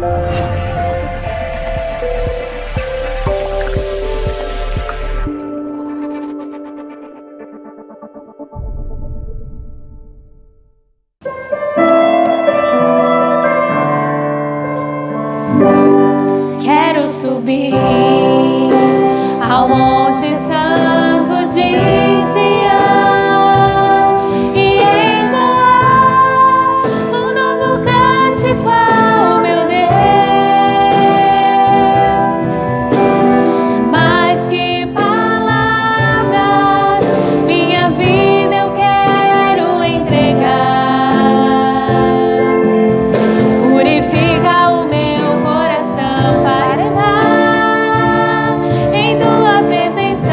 Quero subir ao Monte Santo de Sião e entoar um novo cântico ao meu Deus. Mais que palavras, minha vida eu quero entregar. Purifica o meu coração para estar em tua presença.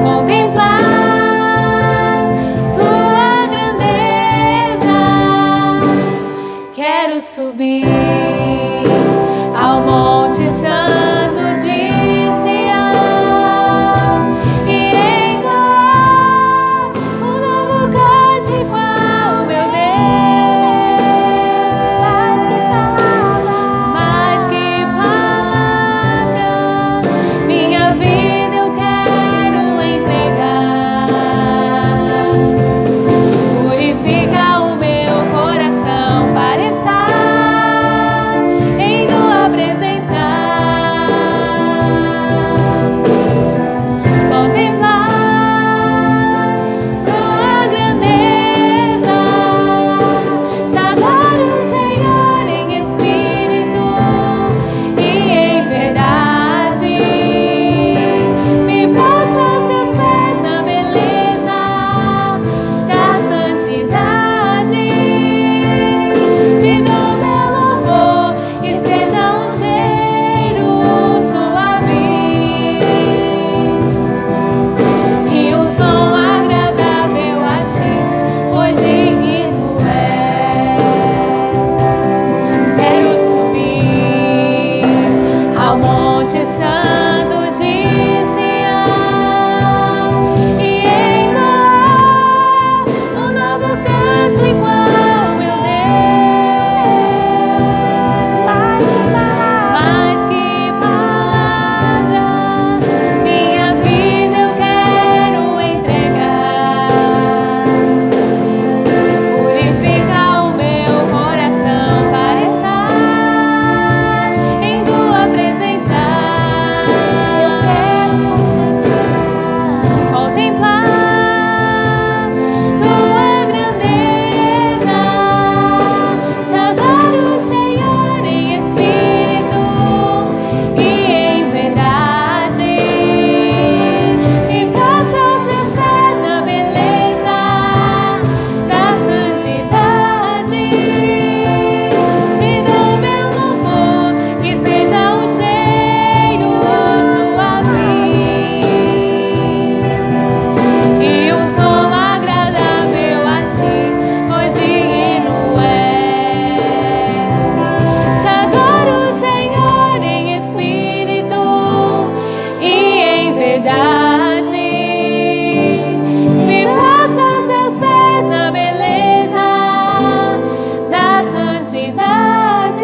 Contemplar tua grandeza. Quero subir ao Monte Santo de Sião e entoar um novo cântico ao meu Deus. Mais que palavras, minha vida eu quero entregar. Purifica o meu coração para estar em tua presença. Contemplar tua grandeza. Te adoro, Senhor, em espírito e em verdade. Me prostro aos teus pés na beleza da santidade. Te dou meu louvor, que seja um cheiro suave e um som agradável a ti, pois digno és. Quero subir ao Monte Santo de Sião e entoar um novo cântico ao meu Deus. Mais que palavras, minha vida eu quero entregar. Purifica o meu coração para estar em tua presença. Contemplar tua grandeza. Te adoro, Senhor, em espírito e em verdade. Me prostro aos teus pés na beleza da santidade. Te dou meu louvor, que seja um cheiro suave e um som agradável a ti, pois digno és. Te adoro, Senhor, em espírito e em verdade. Me prostro aos teus pés na beleza da santidade.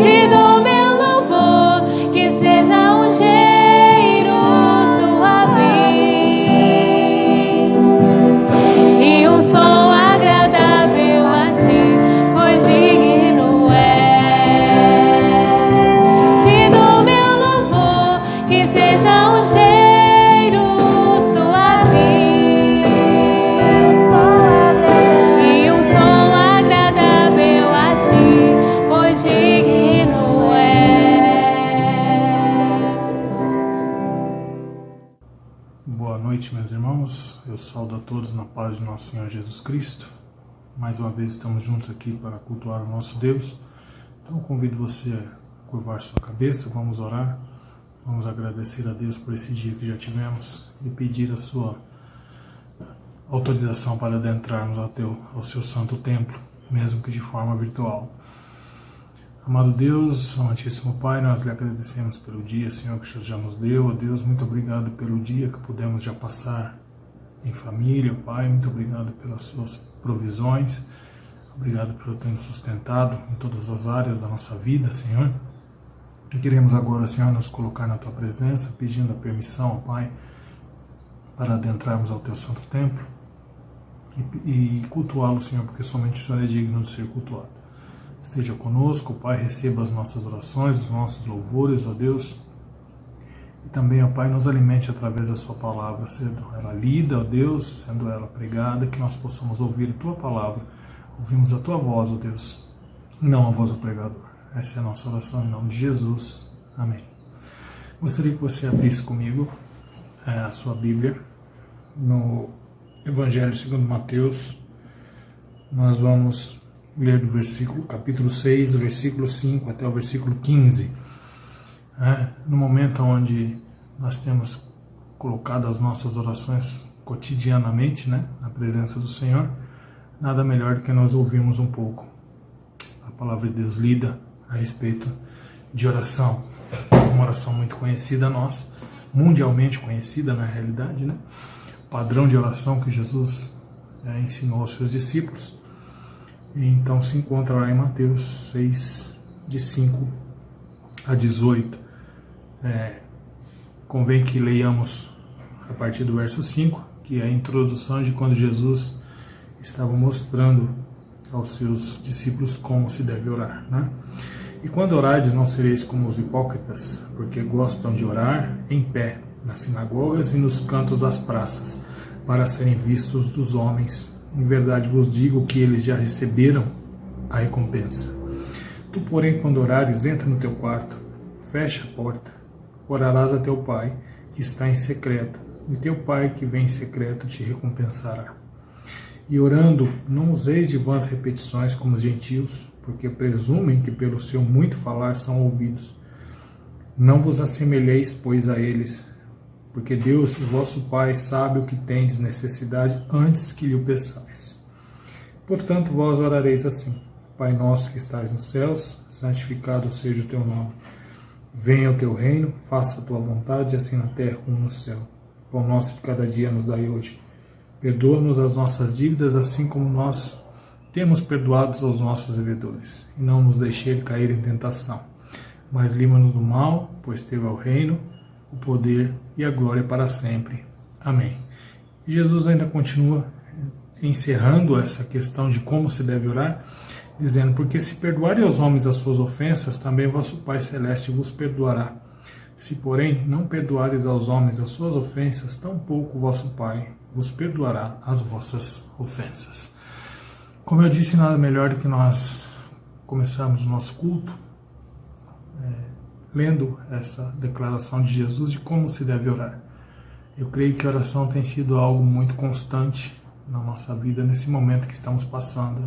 Te dou meu louvor, que seja um cheiro suave e um som agradável a ti, pois digno és. Te dou meu louvor, que seja um cheiro suave e um som agradável a ti, pois digno és. Boa noite, meus irmãos. Eu saúdo a todos na paz de nosso Senhor Jesus Cristo. Mais uma vez estamos juntos aqui para cultuar o nosso Deus. Então eu convido você a curvar sua cabeça, vamos orar, vamos agradecer a Deus por esse dia que já tivemos e pedir a sua autorização para adentrarmos ao seu santo templo, mesmo que de forma virtual. Amado Deus, amantíssimo Pai, nós lhe agradecemos pelo dia, Senhor, que o Senhor já nos deu. Ó Deus, muito obrigado pelo dia que pudemos já passar em família, Pai. Muito obrigado pelas suas provisões. Obrigado por ter nos sustentado em todas as áreas da nossa vida, Senhor. E queremos agora, Senhor, nos colocar na Tua presença, pedindo a permissão, Pai, para adentrarmos ao Teu santo templo e cultuá-lo, Senhor, porque somente o Senhor é digno de ser cultuado. Esteja conosco, Pai, receba as nossas orações, os nossos louvores, ó Deus. E também, ó Pai, nos alimente através da Sua palavra, sendo ela lida, ó Deus, sendo ela pregada, que nós possamos ouvir a Tua palavra, ouvimos a Tua voz, ó Deus, não a voz do pregador. Essa é a nossa oração em nome de Jesus. Amém. Gostaria que você abrisse comigo a sua Bíblia no Evangelho segundo Mateus. Nós vamos ler do versículo, capítulo 6, do versículo 5 até o versículo 15. No momento onde nós temos colocado as nossas orações cotidianamente, na presença do Senhor, nada melhor do que nós ouvirmos um pouco a palavra de Deus lida a respeito de oração. Uma oração muito conhecida a nós, mundialmente conhecida na realidade, o padrão de oração que Jesus ensinou aos seus discípulos. E então se encontra lá em Mateus 6, de 5 a 18. Convém que leiamos a partir do verso 5, que é a introdução de quando Jesus estava mostrando aos seus discípulos como se deve orar, E quando orardes, não sereis como os hipócritas, porque gostam de orar em pé, nas sinagogas e nos cantos das praças, para serem vistos dos homens. Em verdade vos digo que eles já receberam a recompensa. Tu, porém, quando orares, entra no teu quarto, fecha a porta, orarás a teu Pai, que está em secreto, e teu Pai, que vem em secreto, te recompensará. E orando, não useis de vãs repetições como os gentios, porque presumem que pelo seu muito falar são ouvidos. Não vos assemelheis, pois, a eles, porque Deus, o vosso Pai, sabe o que tendes necessidade antes que lhe o peçais. Portanto, vós orareis assim: Pai nosso que estais nos céus, santificado seja o teu nome. Venha o teu reino, faça a tua vontade, assim na terra como no céu. O pão nosso de cada dia nos dai hoje. Perdoa-nos as nossas dívidas, assim como nós temos perdoado aos nossos devedores. E não nos deixeis cair em tentação, mas livra-nos do mal, pois teu é o reino, o poder e a glória para sempre. Amém. E Jesus ainda continua encerrando essa questão de como se deve orar, dizendo: porque se perdoarem aos homens as suas ofensas, também vosso Pai Celeste vos perdoará. Se, porém, não perdoares aos homens as suas ofensas, tampouco vosso Pai vos perdoará as vossas ofensas. Como eu disse, nada melhor do que nós começarmos o nosso culto lendo essa declaração de Jesus de como se deve orar. Eu creio que a oração tem sido algo muito constante na nossa vida nesse momento que estamos passando,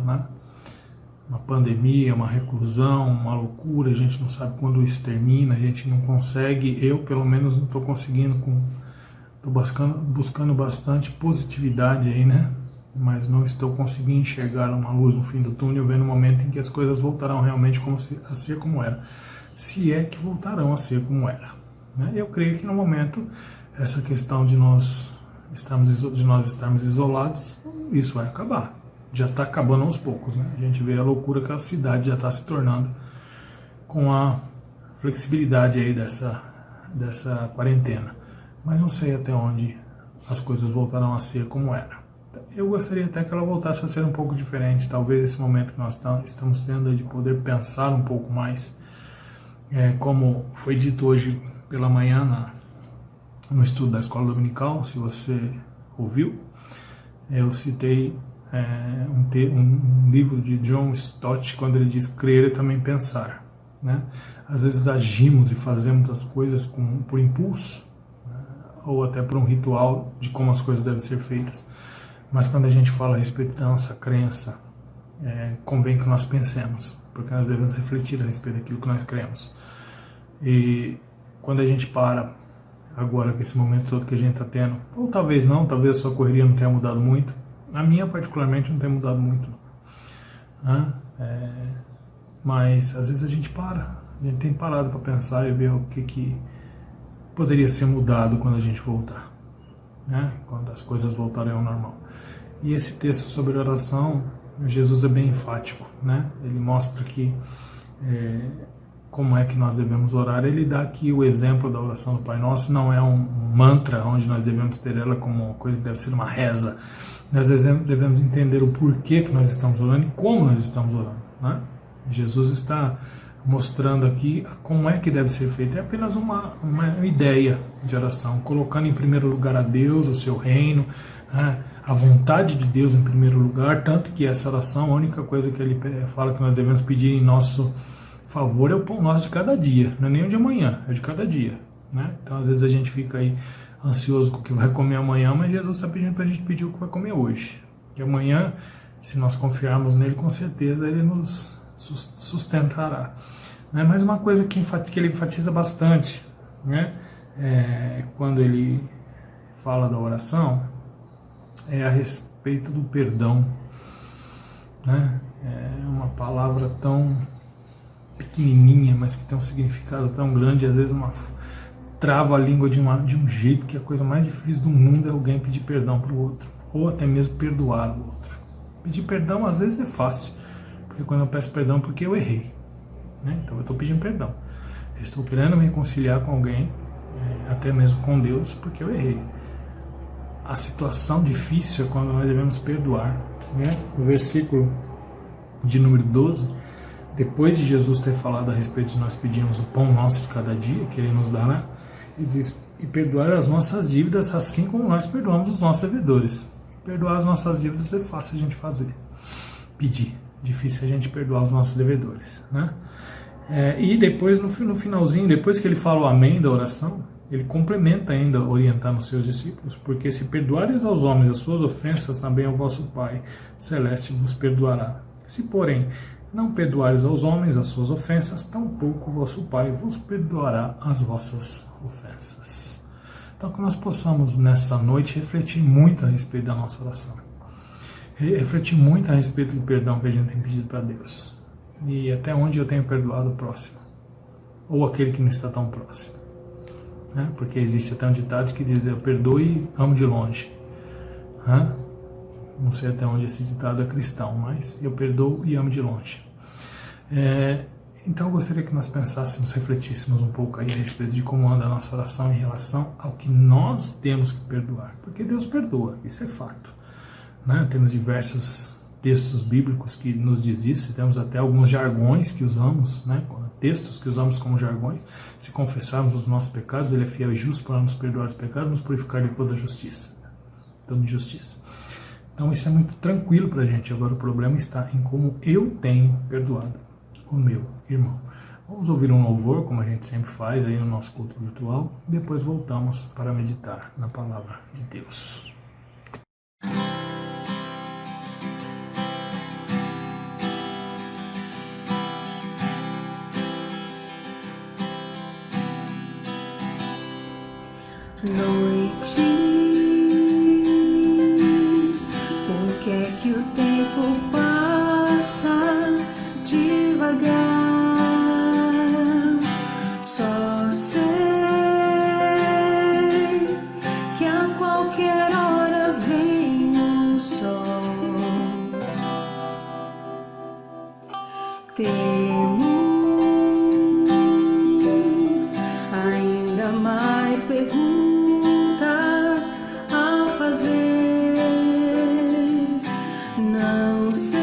Uma pandemia, uma reclusão, uma loucura, a gente não sabe quando isso termina, a gente não consegue, eu pelo menos não estou conseguindo, estou buscando bastante positividade aí, Mas não estou conseguindo enxergar uma luz no fim do túnel, vendo o momento em que as coisas voltarão realmente a ser como era. Se é que voltarão a ser como era. Eu creio que no momento, essa questão de nós estarmos isolados, isso vai acabar. Já está acabando aos poucos, A gente vê a loucura que a cidade já está se tornando com a flexibilidade aí dessa quarentena. Mas não sei até onde as coisas voltarão a ser como era. Eu gostaria até que ela voltasse a ser um pouco diferente. Talvez esse momento que nós estamos tendo de poder pensar um pouco mais, como foi dito hoje pela manhã no estudo da Escola Dominical, se você ouviu, eu citei um livro de John Stott, quando ele diz: crer é também pensar. Às vezes agimos e fazemos as coisas por impulso, ou até por um ritual de como as coisas devem ser feitas. Mas quando a gente fala a respeito da nossa crença, convém que nós pensemos, porque nós devemos refletir a respeito daquilo que nós cremos. E quando a gente para, agora com esse momento todo que a gente está tendo, ou talvez não, talvez a sua correria não tenha mudado muito, a minha particularmente não tem mudado muito, mas às vezes a gente tem parado para pensar e ver o que poderia ser mudado quando a gente voltar. né? Quando as coisas voltarem ao normal. E esse texto sobre oração, Jesus é bem enfático, né? Ele mostra que como é que nós devemos orar. Ele dá aqui o exemplo da oração do Pai Nosso, não é um mantra onde nós devemos ter ela como uma coisa que deve ser uma reza. Nós devemos entender o porquê que nós estamos orando e como nós estamos orando, né? Jesus está mostrando aqui como é que deve ser feito. É apenas uma ideia de oração, colocando em primeiro lugar a Deus, o seu reino, né? A vontade de Deus em primeiro lugar, tanto que essa oração, a única coisa que ele fala que nós devemos pedir em nosso favor é o pão nosso de cada dia, não é nem o de amanhã, é o de cada dia, né? Então às vezes a gente fica aí ansioso com o que vai comer amanhã, mas Jesus está pedindo para a gente pedir o que vai comer hoje, que amanhã, se nós confiarmos nele, com certeza ele nos sustentará, né? Mas uma coisa que ele enfatiza bastante, né? Quando ele fala da oração, é a respeito do perdão, né? É uma palavra tão pequenininha, mas que tem um significado tão grande, às vezes trava a língua de um jeito que a coisa mais difícil do mundo é alguém pedir perdão para o outro, ou até mesmo perdoar o outro. Pedir perdão às vezes é fácil, porque quando eu peço perdão porque eu errei, né? Então eu estou pedindo perdão, eu estou querendo me reconciliar com alguém, até mesmo com Deus, porque eu errei. A situação difícil é quando nós devemos perdoar, né? No versículo de número 12, depois de Jesus ter falado a respeito de nós pedirmos o pão nosso de cada dia, que Ele nos dará, Ele diz, e perdoar as nossas dívidas assim como nós perdoamos os nossos devedores. Perdoar as nossas dívidas é fácil a gente fazer, pedir, difícil a gente perdoar os nossos devedores, né? E depois, no finalzinho, depois que ele fala o amém da oração, ele complementa ainda orientando os seus discípulos, porque se perdoares aos homens as suas ofensas, também o vosso Pai Celeste vos perdoará. Se, porém, não perdoares aos homens as suas ofensas, tampouco o vosso Pai vos perdoará as vossas ofensas. Então, que nós possamos, nessa noite, refletir muito a respeito da nossa oração. Refletir muito a respeito do perdão que a gente tem pedido para Deus. E até onde eu tenho perdoado o próximo. Ou aquele que não está tão próximo. Né? Porque existe até um ditado que diz, eu perdoo e amo de longe. Não sei até onde esse ditado é cristão, mas eu perdoo e amo de longe. Então eu gostaria que nós pensássemos, refletíssemos um pouco aí a respeito de como anda a nossa oração em relação ao que nós temos que perdoar. Porque Deus perdoa, isso é fato, né? Temos diversos textos bíblicos que nos diz isso, temos até alguns jargões que usamos, né? Textos que usamos como jargões. Se confessarmos os nossos pecados, Ele é fiel e justo para nos perdoar os pecados e nos purificar de toda justiça. Toda injustiça. Então isso é muito tranquilo para a gente. Agora o problema está em como eu tenho perdoado o meu irmão. Vamos ouvir um louvor, como a gente sempre faz aí no nosso culto virtual, e depois voltamos para meditar na palavra de Deus. Noite, por que é que o tempo passa devagar? Só sei que a qualquer hora vem o sol. Temos ainda mais perguntas a fazer. Não sei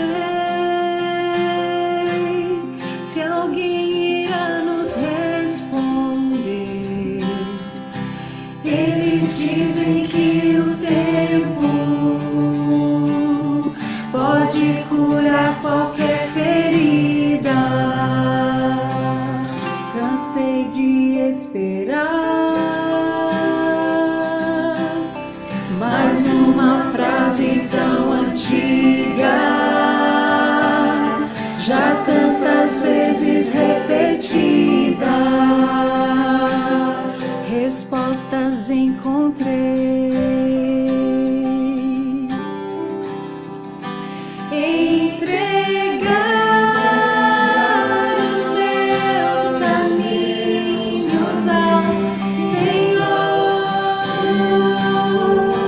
se alguém irá nos responder. Eles dizem que o tempo pode curar qualquer ferida. Cansei de esperar, mas numa frase tão antiga, já tantas vezes repetida, respostas encontrei. Entregar os teus caminhos ao Senhor.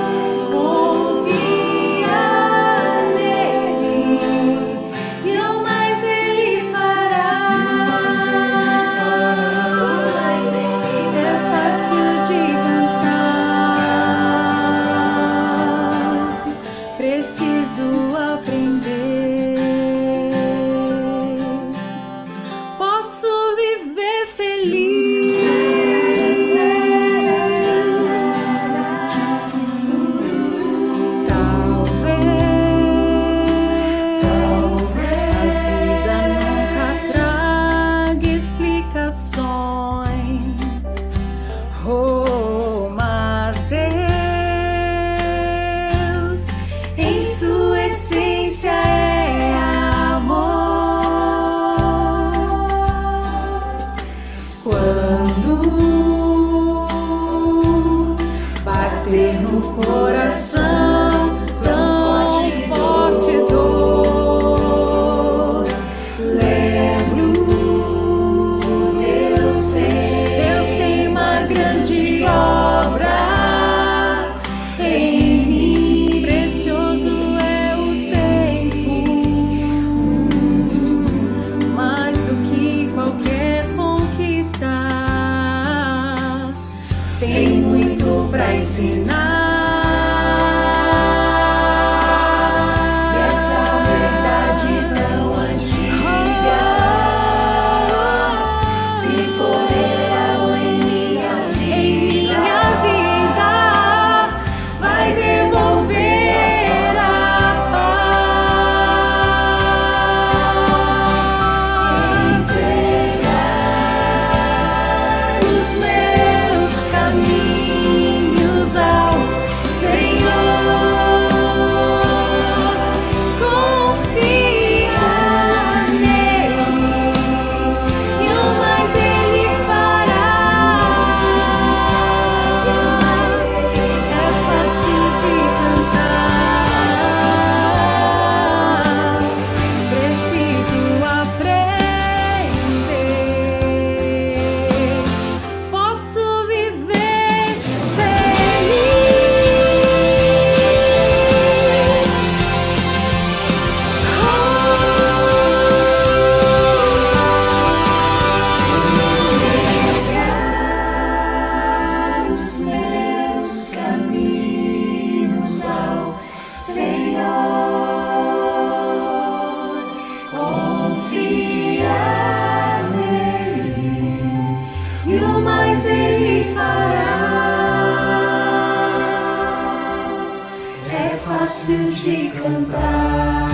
cantar,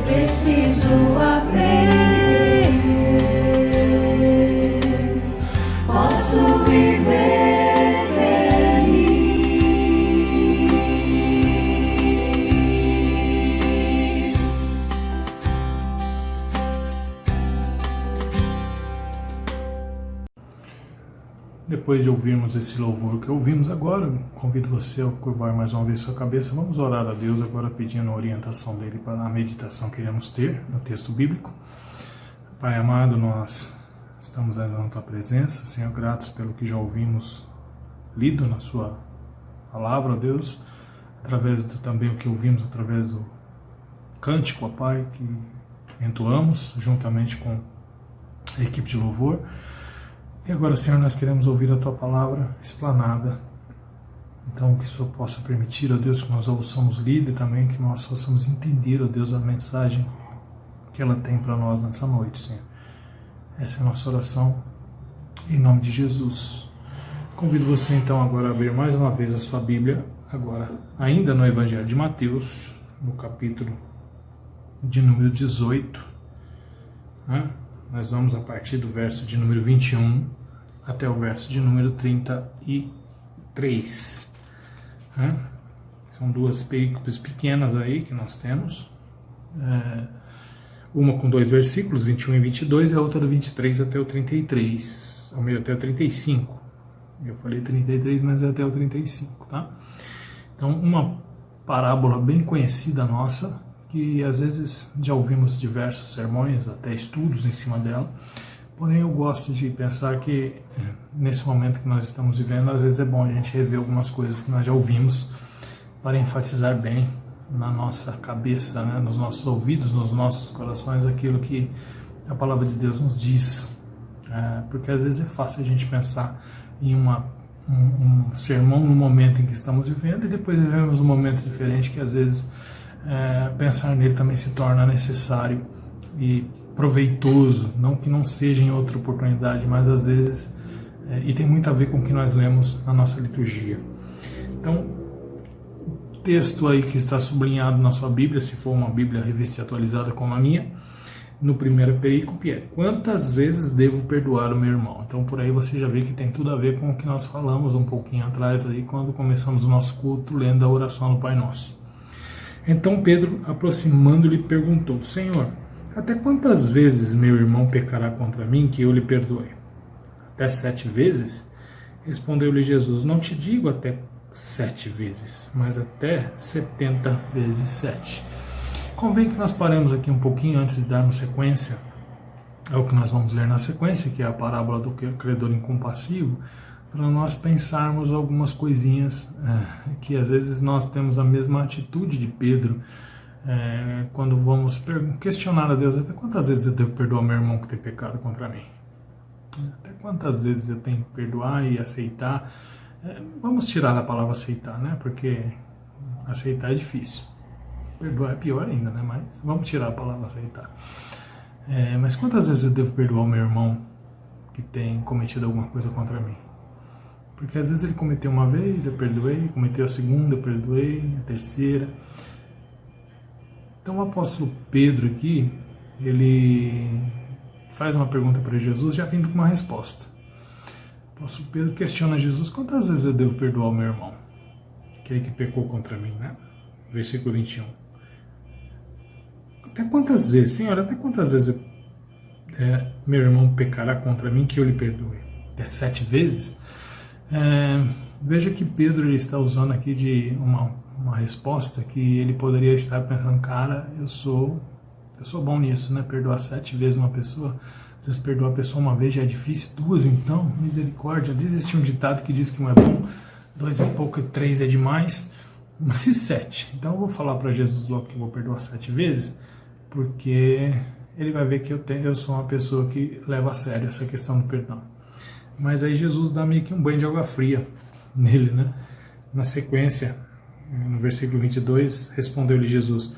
preciso aprender, posso viver feliz. Depois de ouvirmos esse louvor que ouvimos agora, convido você a curvar mais uma vez sua cabeça. Vamos orar a Deus agora pedindo a orientação dele para a meditação que iremos ter no texto bíblico. Pai amado, nós estamos ainda na tua presença, Senhor, gratos pelo que já ouvimos lido na sua palavra, ó Deus, através também o que ouvimos através do cântico, ó Pai, que entoamos juntamente com a equipe de louvor. E agora, Senhor, nós queremos ouvir a Tua palavra explanada. Então, que o Senhor possa permitir, ó Deus, que nós a ouçamos lida e também que nós possamos entender, ó Deus, a mensagem que ela tem para nós nessa noite, Senhor. Essa é a nossa oração, em nome de Jesus. Convido você, então, agora a abrir mais uma vez a sua Bíblia, agora ainda no Evangelho de Mateus, no capítulo de número 18, né? Nós vamos a partir do verso de número 21 até o verso de número 33. Né? São duas perícopes pequenas aí que nós temos. Uma com 2 versículos, 21 e 22, e a outra do 23 até o 33. Ou melhor, até o 35. Eu falei 33, mas é até o 35, tá? Então, uma parábola bem conhecida nossa, que às vezes já ouvimos diversos sermões, até estudos em cima dela, porém eu gosto de pensar que nesse momento que nós estamos vivendo, às vezes é bom a gente rever algumas coisas que nós já ouvimos para enfatizar bem na nossa cabeça, né, nos nossos ouvidos, nos nossos corações, aquilo que a palavra de Deus nos diz, porque às vezes é fácil a gente pensar em um sermão no momento em que estamos vivendo e depois vivemos um momento diferente que às vezes pensar nele também se torna necessário e proveitoso, não que não seja em outra oportunidade, mas às vezes, e tem muito a ver com o que nós lemos na nossa liturgia. Então, o texto aí que está sublinhado na sua Bíblia, se for uma Bíblia revista e atualizada como a minha, no primeiro perícope quantas vezes devo perdoar o meu irmão? Então por aí você já vê que tem tudo a ver com o que nós falamos um pouquinho atrás aí, quando começamos o nosso culto lendo a oração do Pai Nosso. Então Pedro, aproximando-lhe, perguntou: Senhor, até quantas vezes meu irmão pecará contra mim que eu lhe perdoe? Até 7 vezes? Respondeu-lhe Jesus: Não te digo até 7 vezes, mas até 70 vezes 7. Convém que nós paremos aqui um pouquinho antes de darmos sequência ao que nós vamos ler na sequência, que é a parábola do credor incompassivo, para nós pensarmos algumas coisinhas que às vezes nós temos a mesma atitude de Pedro quando vamos questionar a Deus: até quantas vezes eu devo perdoar meu irmão que tem pecado contra mim? Até quantas vezes eu tenho que perdoar e aceitar? Vamos tirar a palavra aceitar, né? Porque aceitar é difícil. Perdoar é pior ainda, né? Mas vamos tirar a palavra aceitar. Mas quantas vezes eu devo perdoar o meu irmão que tem cometido alguma coisa contra mim? Porque às vezes ele cometeu uma vez, eu perdoei, cometeu a segunda, eu perdoei, a terceira. Então o apóstolo Pedro aqui, ele faz uma pergunta para Jesus, já vindo com uma resposta. O apóstolo Pedro questiona Jesus: quantas vezes eu devo perdoar o meu irmão? Aquele que pecou contra mim, né? Versículo 21. Até quantas vezes, Senhor, até quantas vezes meu irmão pecará contra mim que eu lhe perdoe? Até 7 vezes? Veja que Pedro ele está usando aqui de uma resposta que ele poderia estar pensando: cara, eu sou bom nisso, né? Perdoar 7 vezes uma pessoa. Às vezes perdoar a pessoa uma vez já é difícil, 2 então, misericórdia. Existe um ditado que diz que 1 é bom, 2 é pouco e 3 é demais, mas e 7? Então eu vou falar para Jesus logo que eu vou perdoar 7 vezes, porque ele vai ver que eu sou uma pessoa que leva a sério essa questão do perdão. Mas aí Jesus dá meio que um banho de água fria nele, né? Na sequência, no versículo 22, respondeu-lhe Jesus: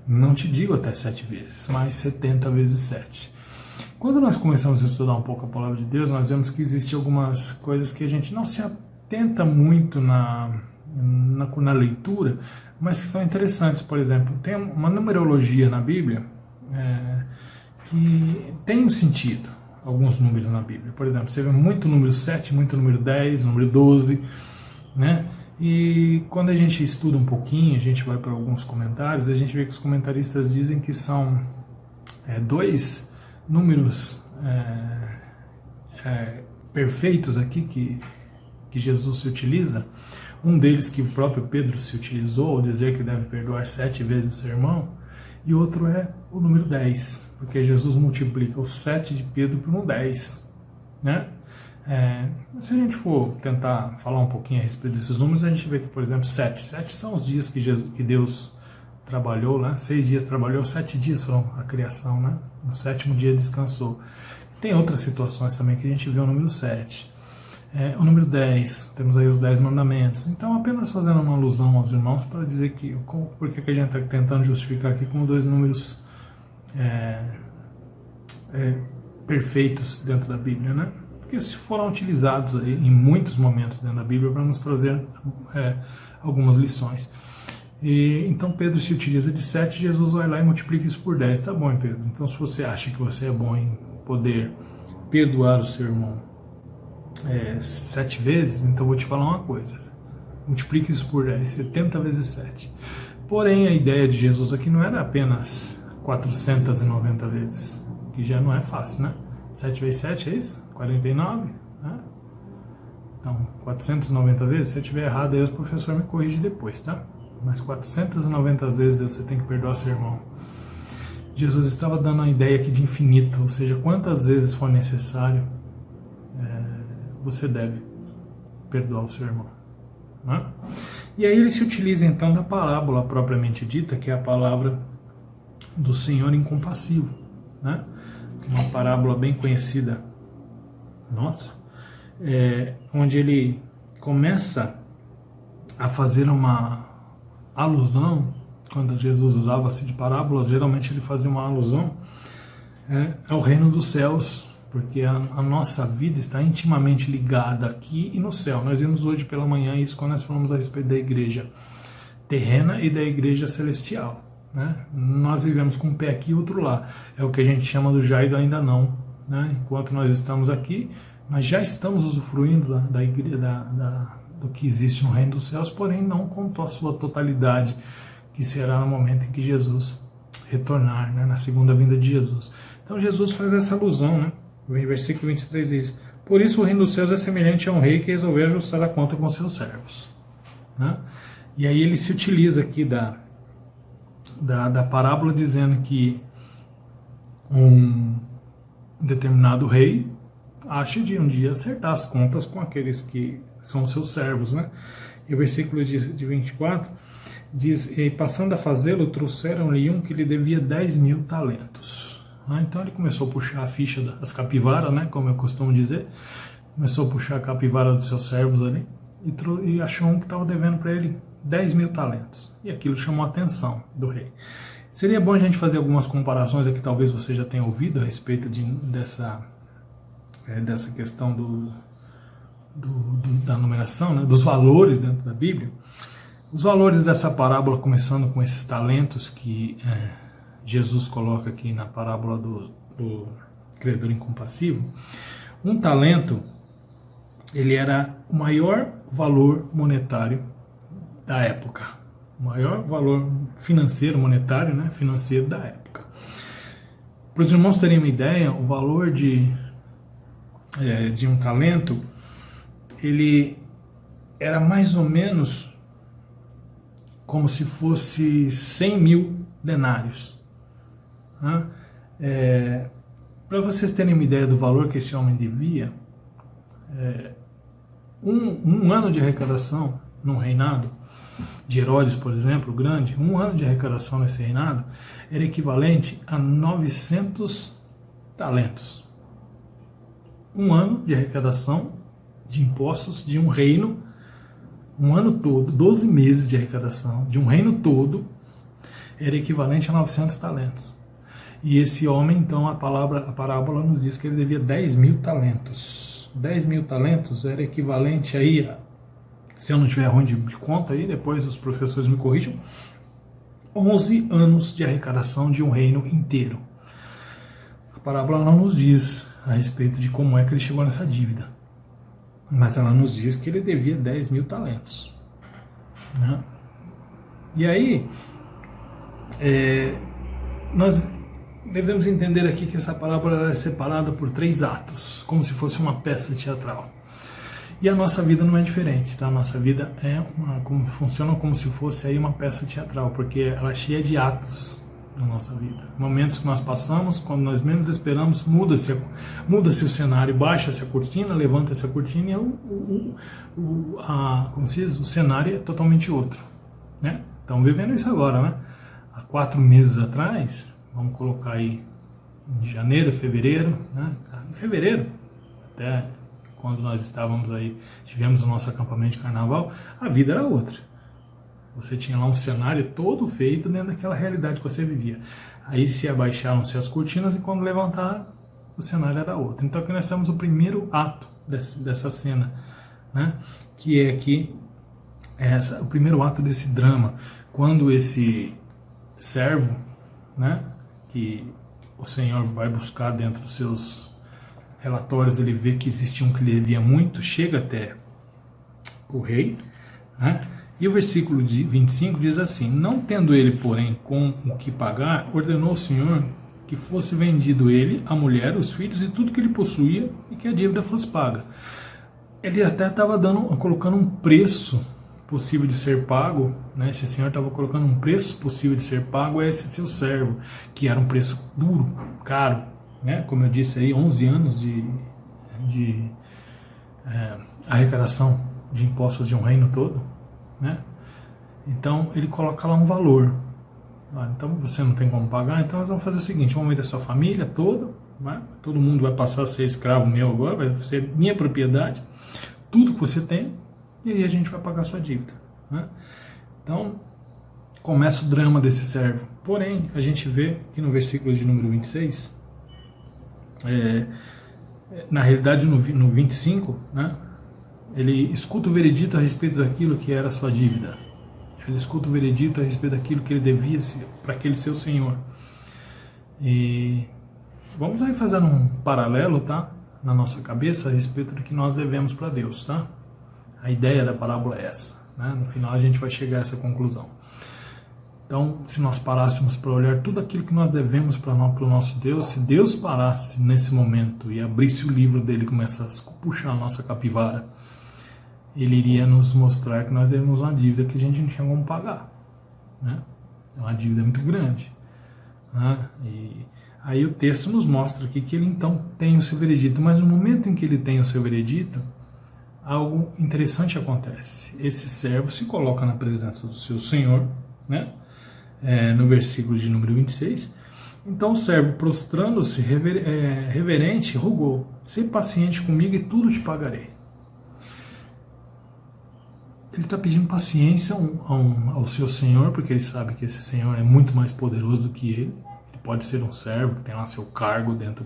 Não te digo até 7 vezes, mas 70 vezes 7. Quando nós começamos a estudar um pouco a palavra de Deus, nós vemos que existem algumas coisas que a gente não se atenta muito na leitura, mas que são interessantes. Por exemplo, tem uma numerologia na Bíblia que tem um sentido, alguns números na Bíblia. Por exemplo, você vê muito número 7, muito número 10, número 12, né? E quando a gente estuda um pouquinho, a gente vai para alguns comentários, a gente vê que os comentaristas dizem que são dois números perfeitos aqui que Jesus se utiliza. Um deles que o próprio Pedro se utilizou ao dizer que deve perdoar 7 vezes o seu irmão, e outro é o número 10, porque Jesus multiplica o 7 de Pedro por um 10, né? Se a gente for tentar falar um pouquinho a respeito desses números, a gente vê que, por exemplo, 7 são os dias que Deus trabalhou, né? 6 dias trabalhou, 7 dias foram a criação, né? No 7º dia descansou. Tem outras situações também que a gente vê o número 7. O número 10, temos aí os 10 mandamentos. Então, apenas fazendo uma alusão aos irmãos para dizer que por que a gente está tentando justificar aqui como 2 números perfeitos dentro da Bíblia, né? Porque se foram utilizados aí em muitos momentos dentro da Bíblia para nos trazer algumas lições. Então Pedro se utiliza de 7, Jesus vai lá e multiplica isso por 10. Tá bom, Pedro? Então, se você acha que você é bom em poder perdoar o seu irmão 7 vezes, então vou te falar uma coisa: multiplique isso por 10, 70 vezes 7. Porém, a ideia de Jesus aqui não era apenas 490 vezes, que já não é fácil, né? 7 vezes 7 é isso? 49, né? Então, 490 vezes, se eu estiver errado aí o professor me corrige depois, tá? Mas 490 vezes você tem que perdoar seu irmão. Jesus estava dando a ideia aqui de infinito, ou seja, quantas vezes for necessário, você deve perdoar o seu irmão, né? E aí ele se utiliza então da parábola propriamente dita, que é a palavra do Senhor incompassivo, né? Uma parábola bem conhecida nossa, onde ele começa a fazer uma alusão. Quando Jesus usava-se de parábolas, geralmente ele fazia uma alusão ao reino dos céus, porque a nossa vida está intimamente ligada aqui e no céu. Nós vimos hoje pela manhã isso quando nós falamos a respeito da igreja terrena e da igreja celestial, né? Nós vivemos com um pé aqui e outro lá. É o que a gente chama do já e do ainda não, né? Enquanto nós estamos aqui, nós já estamos usufruindo da igreja, do que existe no reino dos céus, porém não com a sua totalidade, que será no momento em que Jesus retornar, né? Na segunda vinda de Jesus. Então Jesus faz essa alusão, né? O versículo 23 diz: por isso o reino dos céus é semelhante a um rei que resolveu ajustar a conta com seus servos, né? E aí ele se utiliza aqui da parábola dizendo que um determinado rei acha de um dia acertar as contas com aqueles que são seus servos, né? E o versículo de 24 diz: e passando a fazê-lo, trouxeram-lhe um que lhe devia 10.000 talentos. Então ele começou a puxar a ficha das capivaras, né, como eu costumo dizer, começou a puxar a capivara dos seus servos ali e achou um que estava devendo para ele 10.000 talentos. E aquilo chamou a atenção do rei. Seria bom a gente fazer algumas comparações aqui, talvez você já tenha ouvido a respeito dessa questão da numeração, né, dos valores dentro da Bíblia. Os valores dessa parábola, começando com esses talentos que Jesus coloca aqui na parábola do credor incompassivo. Um talento, ele era o maior valor monetário da época, o maior valor financeiro, monetário, né, financeiro da época. Para os irmãos terem uma ideia, o valor de um talento, ele era mais ou menos como se fosse 100.000 denários. Para vocês terem uma ideia do valor que esse homem devia, um ano de arrecadação num reinado de Herodes, por exemplo, grande, um ano de arrecadação nesse reinado era equivalente a 900 talentos. Um ano de arrecadação de impostos de um reino, um ano todo, 12 meses de arrecadação de um reino todo, era equivalente a 900 talentos. E esse homem, então, a parábola nos diz que ele devia 10.000 talentos. 10.000 talentos era equivalente aí Se eu não tiver ruim de conta aí, depois os professores me corrijam, 11 anos de arrecadação de um reino inteiro. A parábola não nos diz a respeito de como é que ele chegou nessa dívida, mas ela nos diz que ele devia 10 mil talentos. Né? E aí, nós devemos entender aqui que essa parábola é separada por 3 atos, como se fosse uma peça teatral. E a nossa vida não é diferente, tá? A nossa vida funciona como se fosse aí uma peça teatral, porque ela é cheia de atos na nossa vida. Momentos que nós passamos, quando nós menos esperamos, muda-se o cenário, baixa-se a cortina, levanta-se a cortina e como se diz, o cenário é totalmente outro. Né? Estamos vivendo isso agora, né? Há 4 meses atrás, vamos colocar aí em janeiro, fevereiro, né? Em fevereiro, até quando nós estávamos aí, tivemos o nosso acampamento de carnaval, a vida era outra. Você tinha lá um cenário todo feito dentro daquela realidade que você vivia. Aí se abaixaram-se as cortinas e quando levantaram, o cenário era outro. Então aqui nós temos o primeiro ato dessa cena, né? Que é aqui o primeiro ato desse drama, quando esse servo, né, que o Senhor vai buscar dentro dos seus relatórios, ele vê que existia um que lhe devia muito, chega até o rei, né? E o versículo 25 diz assim: não tendo ele, porém, com o que pagar, ordenou o Senhor que fosse vendido ele, a mulher, os filhos e tudo que ele possuía, e que a dívida fosse paga. Ele até estava colocando um preço possível de ser pago, né? Esse senhor estava colocando um preço possível de ser pago a esse seu servo, que era um preço duro, caro, né? Como eu disse aí, 11 anos de arrecadação de impostos de um reino todo, né? Então ele coloca lá um valor. Então você não tem como pagar, então nós vamos fazer o seguinte: vamos ver a sua família toda, né? Todo mundo vai passar a ser escravo meu agora, vai ser minha propriedade, tudo que você tem, e aí a gente vai pagar a sua dívida, né? Então começa o drama desse servo. Porém, a gente vê que no versículo de número 26, na realidade no 25, né, ele escuta o veredito a respeito daquilo que era a sua dívida. Ele escuta o veredito a respeito daquilo que ele devia para aquele seu senhor. E vamos aí fazendo um paralelo, tá, na nossa cabeça a respeito do que nós devemos para Deus, tá? A ideia da parábola é essa, né? No final a gente vai chegar a essa conclusão. Então, se nós parássemos para olhar tudo aquilo que nós devemos para o nosso Deus, se Deus parasse nesse momento e abrisse o livro dele e começasse a puxar a nossa capivara, ele iria nos mostrar que nós temos uma dívida que a gente não tinha como pagar, né? É uma dívida muito grande, né? E aí o texto nos mostra aqui que ele então tem o seu veredito, mas no momento em que ele tem o seu veredito, algo interessante acontece. Esse servo se coloca na presença do seu senhor, né? No versículo de número 26, então o servo, prostrando-se reverente, rogou: "Sê paciente comigo e tudo te pagarei." Ele está pedindo paciência ao seu senhor, porque ele sabe que esse senhor é muito mais poderoso do que ele. Ele pode ser um servo que tem lá seu cargo dentro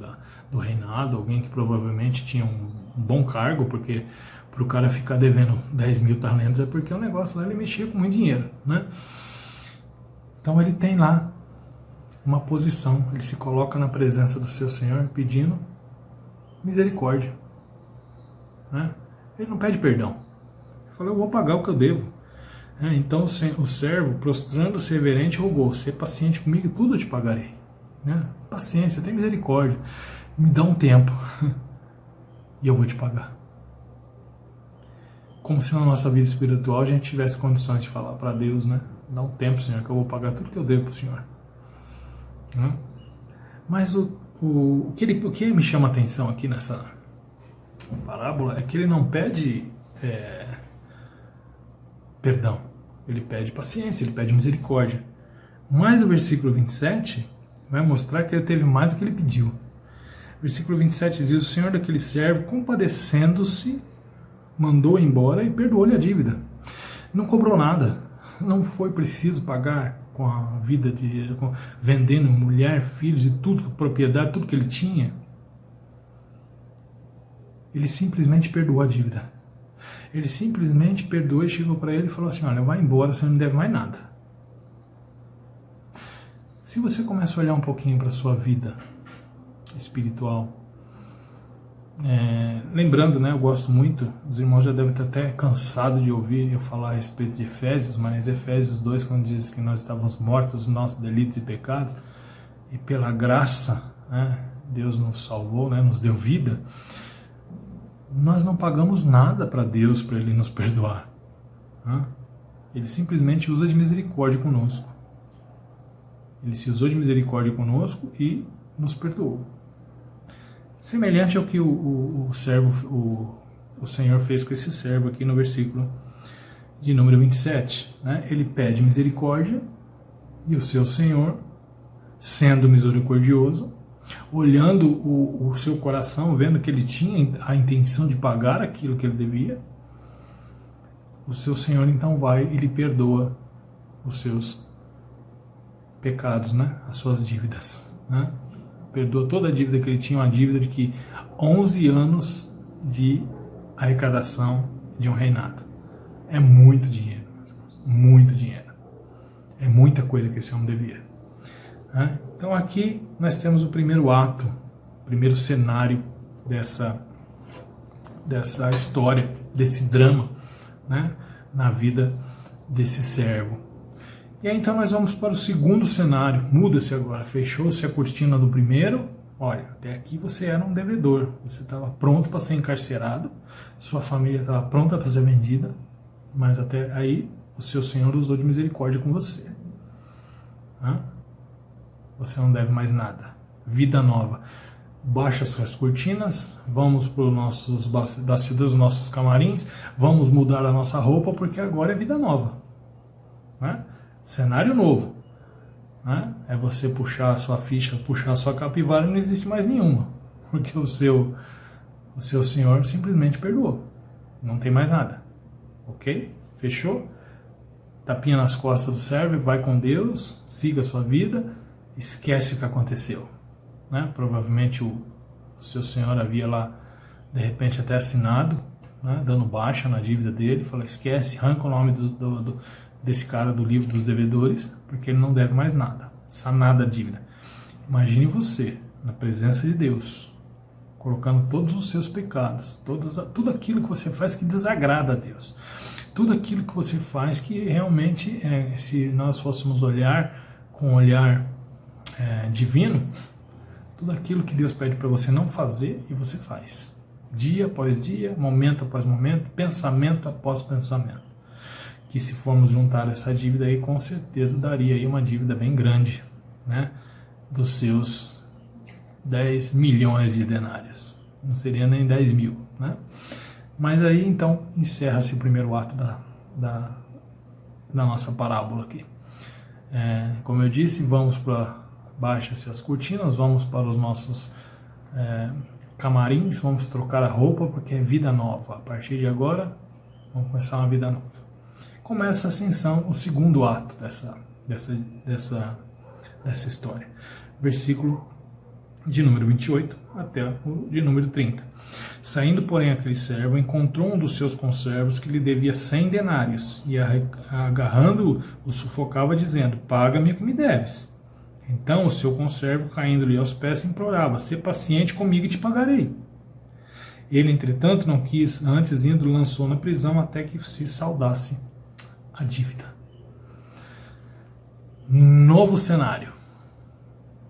do reinado, alguém que provavelmente tinha um bom cargo, porque para o cara ficar devendo 10 mil talentos é porque o negócio lá ele mexia com muito dinheiro, né? Então ele tem lá uma posição, ele se coloca na presença do seu senhor pedindo misericórdia, né? Ele não pede perdão. Ele fala: "Eu vou pagar o que eu devo." Então o servo, prostrando-se reverente, rogou: "Sê paciente comigo e tudo eu te pagarei." Né? Paciência, tem misericórdia, me dá um tempo e eu vou te pagar. Como se na nossa vida espiritual a gente tivesse condições de falar para Deus, né? Dá um tempo, Senhor, que eu vou pagar tudo que eu devo para o Senhor. Mas o que me chama a atenção aqui nessa parábola é que ele não pede perdão, ele pede paciência, ele pede misericórdia. Mas o versículo 27 vai mostrar que ele teve mais do que ele pediu. Versículo 27 diz: "O senhor daquele servo, compadecendo-se, mandou embora e perdoou-lhe a dívida." Não cobrou nada, não foi preciso pagar com a vida vendendo mulher, filhos e tudo, propriedade, tudo que ele tinha. Ele simplesmente perdoou a dívida. Ele simplesmente perdoou e chegou para ele e falou assim: olha, vai embora, você não me deve mais nada. Se você começa a olhar um pouquinho para a sua vida espiritual, lembrando, né, eu gosto muito, os irmãos já devem estar até cansados de ouvir eu falar a respeito de Efésios, mas Efésios 2, quando diz que nós estávamos mortos nos nossos delitos e pecados, e pela graça, né, Deus nos salvou, né, nos deu vida, nós não pagamos nada para Deus para Ele nos perdoar. Né? Ele simplesmente usa de misericórdia conosco. Ele se usou de misericórdia conosco e nos perdoou. Semelhante ao que o Senhor fez com esse servo aqui no versículo de número 27. Né? Ele pede misericórdia e o seu Senhor, sendo misericordioso, olhando o seu coração, vendo que ele tinha a intenção de pagar aquilo que ele devia, o seu Senhor então vai e lhe perdoa os seus pecados, né? As suas dívidas. Né? Perdoa toda a dívida que ele tinha, uma dívida de que 11 anos de arrecadação de um reinado. É muito dinheiro, muito dinheiro. É muita coisa que esse homem devia. Né? Então aqui nós temos o primeiro ato, o primeiro cenário dessa história, desse drama, né? Na vida desse servo. E aí então nós vamos para o segundo cenário. Muda-se agora, fechou-se a cortina do primeiro. Olha, até aqui você era um devedor, você estava pronto para ser encarcerado, sua família estava pronta para ser vendida, mas até aí o seu Senhor usou de misericórdia com você. Você não deve mais nada. Vida nova. Baixa suas cortinas, vamos para os nossos bastidores, nossos camarins, vamos mudar a nossa roupa, porque agora é vida nova. Né? Cenário novo. Né? É você puxar a sua ficha, puxar a sua capivara e não existe mais nenhuma. Porque o seu Senhor simplesmente perdoou. Não tem mais nada. Ok? Fechou? Tapinha nas costas do servo, vai com Deus, siga a sua vida, esquece o que aconteceu. Né? Provavelmente o seu Senhor havia lá, de repente até assinado, né? Dando baixa na dívida dele, falou: esquece, arranca o nome desse cara do livro dos devedores, porque ele não deve mais nada, sanada a dívida. Imagine você, na presença de Deus, colocando todos os seus pecados, tudo aquilo que você faz que desagrada a Deus, tudo aquilo que você faz que realmente, se nós fôssemos olhar com um olhar divino, tudo aquilo que Deus pede para você não fazer e você faz, dia após dia, momento após momento, pensamento após pensamento. Que se formos juntar essa dívida aí, com certeza daria aí uma dívida bem grande, né? Dos seus 10 milhões de denários. Não seria nem 10 mil, né? Mas aí então encerra-se o primeiro ato da nossa parábola aqui. Como eu disse, vamos para baixa-se as cortinas, vamos para os nossos camarins, vamos trocar a roupa, porque é vida nova. A partir de agora, vamos começar uma vida nova. Começa assim o segundo ato dessa história. Versículo de número 28 até o de número 30. Saindo, porém, aquele servo, encontrou um dos seus conservos que lhe devia 100 denários, e agarrando-o, o sufocava, dizendo: paga-me o que me deves. Então o seu conservo, caindo-lhe aos pés, implorava: sê paciente comigo e te pagarei. Ele, entretanto, não quis, antes indo, lançou na prisão até que se saldasse a dívida. Novo cenário.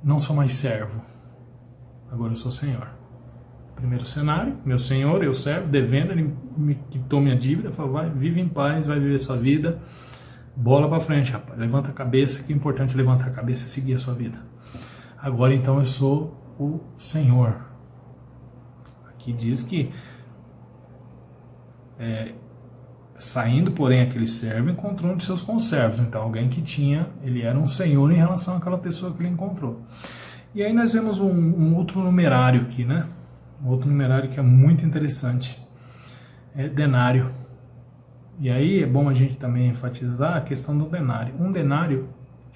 Não sou mais servo, agora eu sou senhor. Primeiro cenário: meu senhor, eu servo, devendo, ele me quitou minha dívida, falou: vai, vive em paz, vai viver sua vida, bola pra frente, rapaz, levanta a cabeça, que é importante levantar a cabeça e seguir a sua vida. Agora então eu sou o senhor. Aqui diz que saindo, porém, aquele servo encontrou um de seus conservos. Então alguém que ele era um senhor em relação àquela pessoa que ele encontrou. E aí nós vemos um outro numerário aqui, né? Um outro numerário que é muito interessante. É denário. E aí é bom a gente também enfatizar a questão do denário. Um denário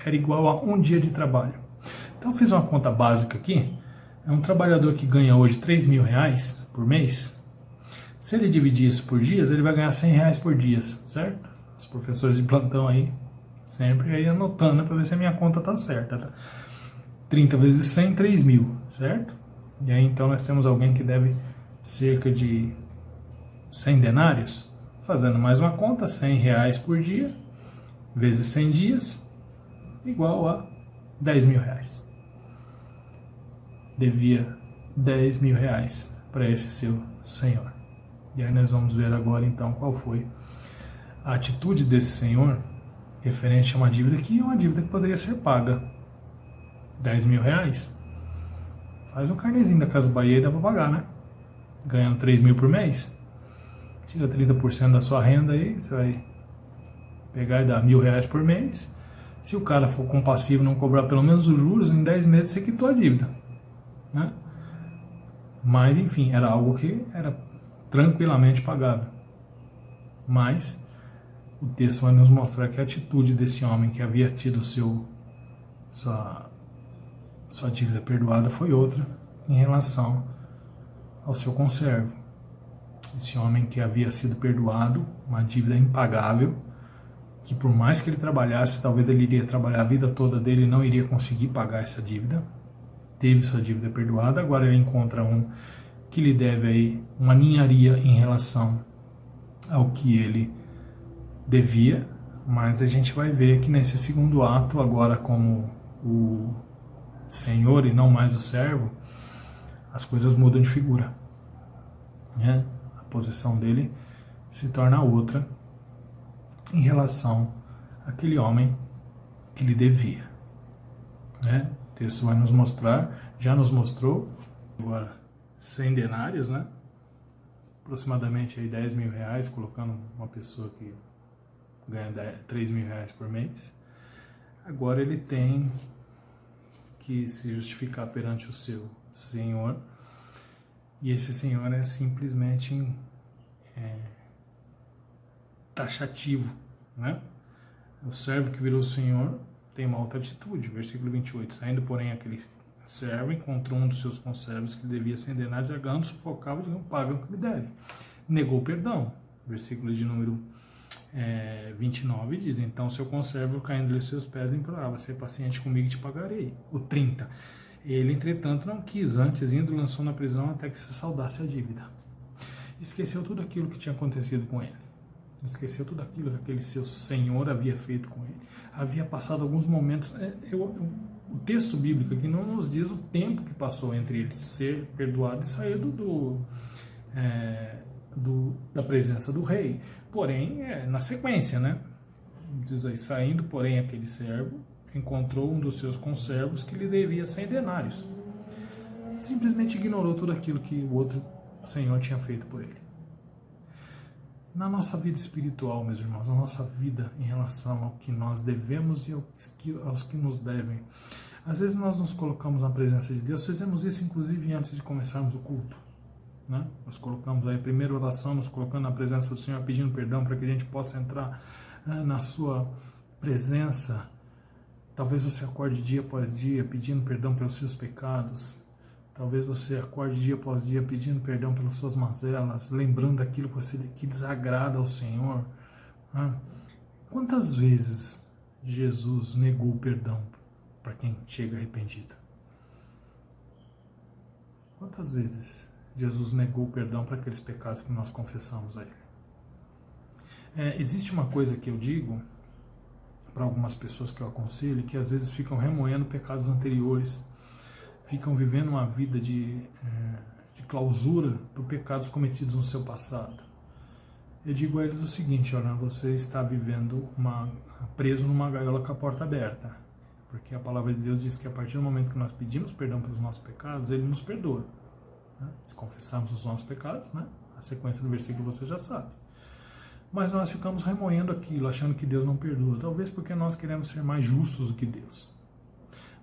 era igual a um dia de trabalho. Então eu fiz uma conta básica aqui. É um trabalhador que ganha hoje R$3.000 por mês. Se ele dividir isso por dias, ele vai ganhar R$ 100 por dia, certo? Os professores de plantão aí, sempre aí anotando para ver se a minha conta tá certa, tá? 30 vezes 100, 3.000, certo? E aí então nós temos alguém que deve cerca de 100 denários, fazendo mais uma conta, R$ 100 por dia, vezes 100 dias, igual a R$ 10.000. Devia R$ 10.000 para esse seu senhor. E aí nós vamos ver agora então qual foi a atitude desse senhor referente a uma dívida que é uma dívida que poderia ser paga. R$ 10.000. Faz um carnezinho da Casa Bahia e dá para pagar, né? Ganhando 3.000 por mês. Tira 30% da sua renda aí, você vai pegar e dar R$ 1.000 por mês. Se o cara for compassivo e não cobrar pelo menos os juros, em 10 meses você quitou a dívida, né? Mas enfim, era algo que era tranquilamente pagável. Mas o texto vai nos mostrar que a atitude desse homem que havia tido sua dívida perdoada foi outra em relação ao seu conservo. Esse homem que havia sido perdoado, uma dívida impagável, que por mais que ele trabalhasse, talvez ele iria trabalhar a vida toda dele e não iria conseguir pagar essa dívida, teve sua dívida perdoada, agora ele encontra um que lhe deve aí uma ninharia em relação ao que ele devia, mas a gente vai ver que nesse segundo ato, agora como o senhor e não mais o servo, as coisas mudam de figura, né? A posição dele se torna outra em relação àquele homem que lhe devia, né? O texto vai nos mostrar, já nos mostrou, agora 100 denários, né? Aproximadamente aí R$ 10.000, colocando uma pessoa que ganha R$ 3.000 por mês. Agora ele tem que se justificar perante o seu senhor, e esse senhor é simplesmente taxativo, né? O servo que virou senhor tem uma outra atitude, versículo 28, saindo porém aquele servo encontrou um dos seus conservos que devia 100 denários, agarrando, sufocava e não paga o que lhe deve. Negou perdão, versículo de número 29 diz, então seu conservo caindo-lhe seus pés implorava, ser paciente comigo e te pagarei. O 30, ele entretanto não quis, antes indo lançou na prisão até que se saldasse a dívida. Esqueceu tudo aquilo que tinha acontecido com ele, esqueceu tudo aquilo que aquele seu senhor havia feito com ele, havia passado alguns momentos, o texto bíblico aqui não nos diz o tempo que passou entre ele ser perdoado e sair da presença do rei. Porém, na sequência, né? Diz aí, saindo, porém, aquele servo encontrou um dos seus conservos que lhe devia 100 denários. Simplesmente ignorou tudo aquilo que o outro senhor tinha feito por ele. Na nossa vida espiritual, meus irmãos, na nossa vida em relação ao que nós devemos e aos que nos devem, às vezes nós nos colocamos na presença de Deus, fizemos isso inclusive antes de começarmos o culto, né? Nós colocamos aí a primeira oração, nos colocando na presença do Senhor, pedindo perdão para que a gente possa entrar na sua presença. Talvez você acorde dia após dia pedindo perdão pelos seus pecados. Talvez você acorde dia após dia pedindo perdão pelas suas mazelas, lembrando daquilo que desagrada ao Senhor. Quantas vezes Jesus negou o perdão para quem chega arrependido? Quantas vezes Jesus negou o perdão para aqueles pecados que nós confessamos a Ele? Existe uma coisa que eu digo para algumas pessoas que eu aconselho, que às vezes ficam remoendo pecados anteriores, ficam vivendo uma vida de clausura por pecados cometidos no seu passado. Eu digo a eles o seguinte: olha, você está vivendo preso numa gaiola com a porta aberta, porque a palavra de Deus diz que a partir do momento que nós pedimos perdão pelos nossos pecados, Ele nos perdoa, né? Se confessarmos os nossos pecados, né? A sequência do versículo você já sabe. Mas nós ficamos remoendo aquilo, achando que Deus não perdoa, talvez porque nós queremos ser mais justos do que Deus.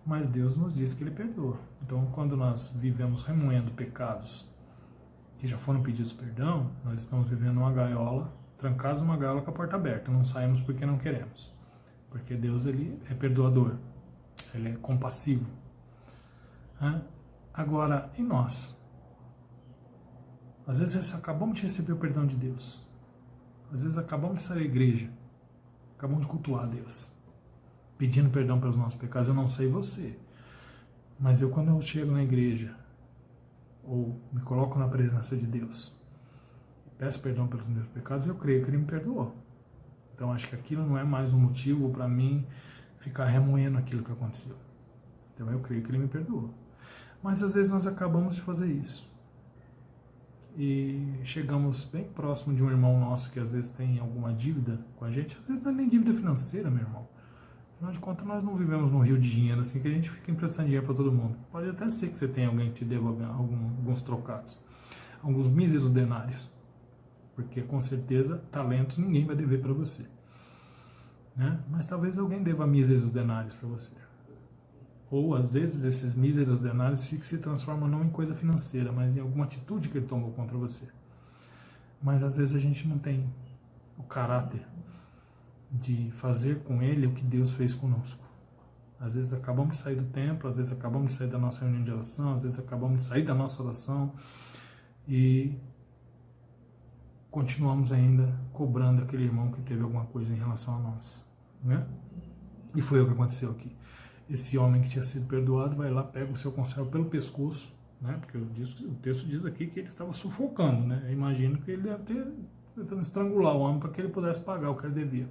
Mas Deus nos diz que Ele perdoa. Então, quando nós vivemos remoendo pecados que já foram pedidos perdão, nós estamos vivendo uma gaiola, trancados numa gaiola com a porta aberta. Não saímos porque não queremos. Porque Deus, Ele é perdoador. Ele é compassivo. Agora, e nós? Às vezes acabamos de receber o perdão de Deus. Às vezes acabamos de sair da igreja. Acabamos de cultuar a Deus, pedindo perdão pelos nossos pecados. Eu não sei você, mas quando eu chego na igreja, ou me coloco na presença de Deus, e peço perdão pelos meus pecados, eu creio que Ele me perdoou. Então acho que aquilo não é mais um motivo para mim ficar remoendo aquilo que aconteceu. Então eu creio que Ele me perdoou. Mas às vezes nós acabamos de fazer isso. E chegamos bem próximo de um irmão nosso que às vezes tem alguma dívida com a gente. Às vezes não é nem dívida financeira, meu irmão. Afinal de contas, nós não vivemos num rio de dinheiro assim que a gente fica emprestando dinheiro para todo mundo. Pode até ser que você tenha alguém que te deva alguns trocados, alguns míseros denários. Porque com certeza, talentos ninguém vai dever para você. Né? Mas talvez alguém deva míseros denários para você. Ou às vezes esses míseros denários se transformam não em coisa financeira, mas em alguma atitude que ele tomou contra você. Mas às vezes a gente não tem o caráter de fazer com ele o que Deus fez conosco. Às vezes acabamos de sair do templo, às vezes acabamos de sair da nossa reunião de oração, às vezes acabamos de sair da nossa oração e continuamos ainda cobrando aquele irmão que teve alguma coisa em relação a nós. Né? E foi o que aconteceu aqui. Esse homem que tinha sido perdoado vai lá, pega o seu conservo pelo pescoço, né? Porque o texto diz aqui que ele estava sufocando, né? Eu imagino que ele deve ter tentando estrangular o homem para que ele pudesse pagar o que ele devia.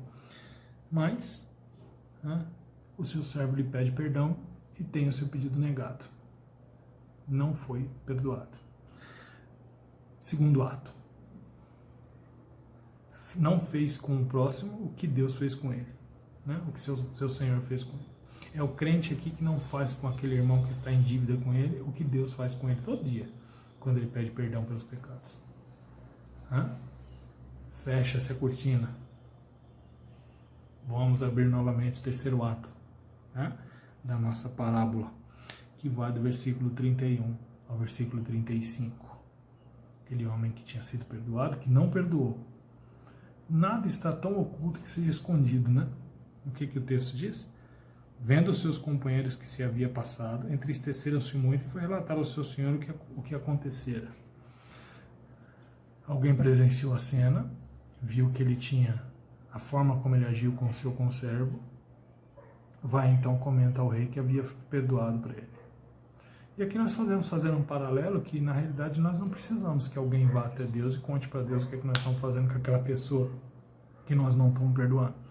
Mas, né, o seu servo lhe pede perdão e tem o seu pedido negado. Não foi perdoado. Segundo ato. Não fez com o próximo o que Deus fez com ele, né? O que seu Senhor fez com ele. É o crente aqui que não faz com aquele irmão que está em dívida com ele o que Deus faz com ele todo dia, quando ele pede perdão pelos pecados. Fecha-se a cortina. Vamos abrir novamente o terceiro ato, né, da nossa parábola, que vai do versículo 31 ao versículo 35. Aquele homem que tinha sido perdoado, que não perdoou. Nada está tão oculto que seja escondido, né? O que o texto diz? Vendo os seus companheiros que se havia passado, entristeceram-se muito e foi relatar ao seu senhor o que acontecera. Alguém presenciou a cena, viu que ele tinha a forma como ele agiu com o seu conservo, vai então comentar ao rei que havia perdoado para ele. E aqui nós podemos fazer um paralelo que na realidade nós não precisamos que alguém vá até Deus e conte para Deus o que nós estamos fazendo com aquela pessoa que nós não estamos perdoando.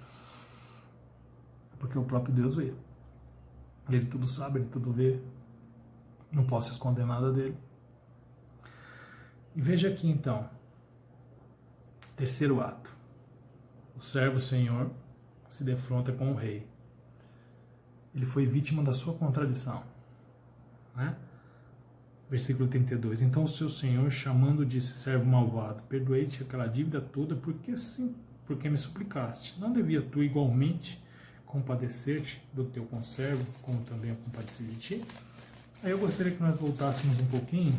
Porque o próprio Deus vê. Ele tudo sabe, ele tudo vê. Não posso esconder nada dele. E veja aqui então, terceiro ato. O servo senhor se defronta com o rei. Ele foi vítima da sua contradição. Né? Versículo 32. Então o seu senhor, chamando, disse: servo malvado, perdoei-te aquela dívida toda, porque me suplicaste. Não devia tu igualmente compadecer-te do teu conservo, como também eu compadeci de ti? Aí eu gostaria que nós voltássemos um pouquinho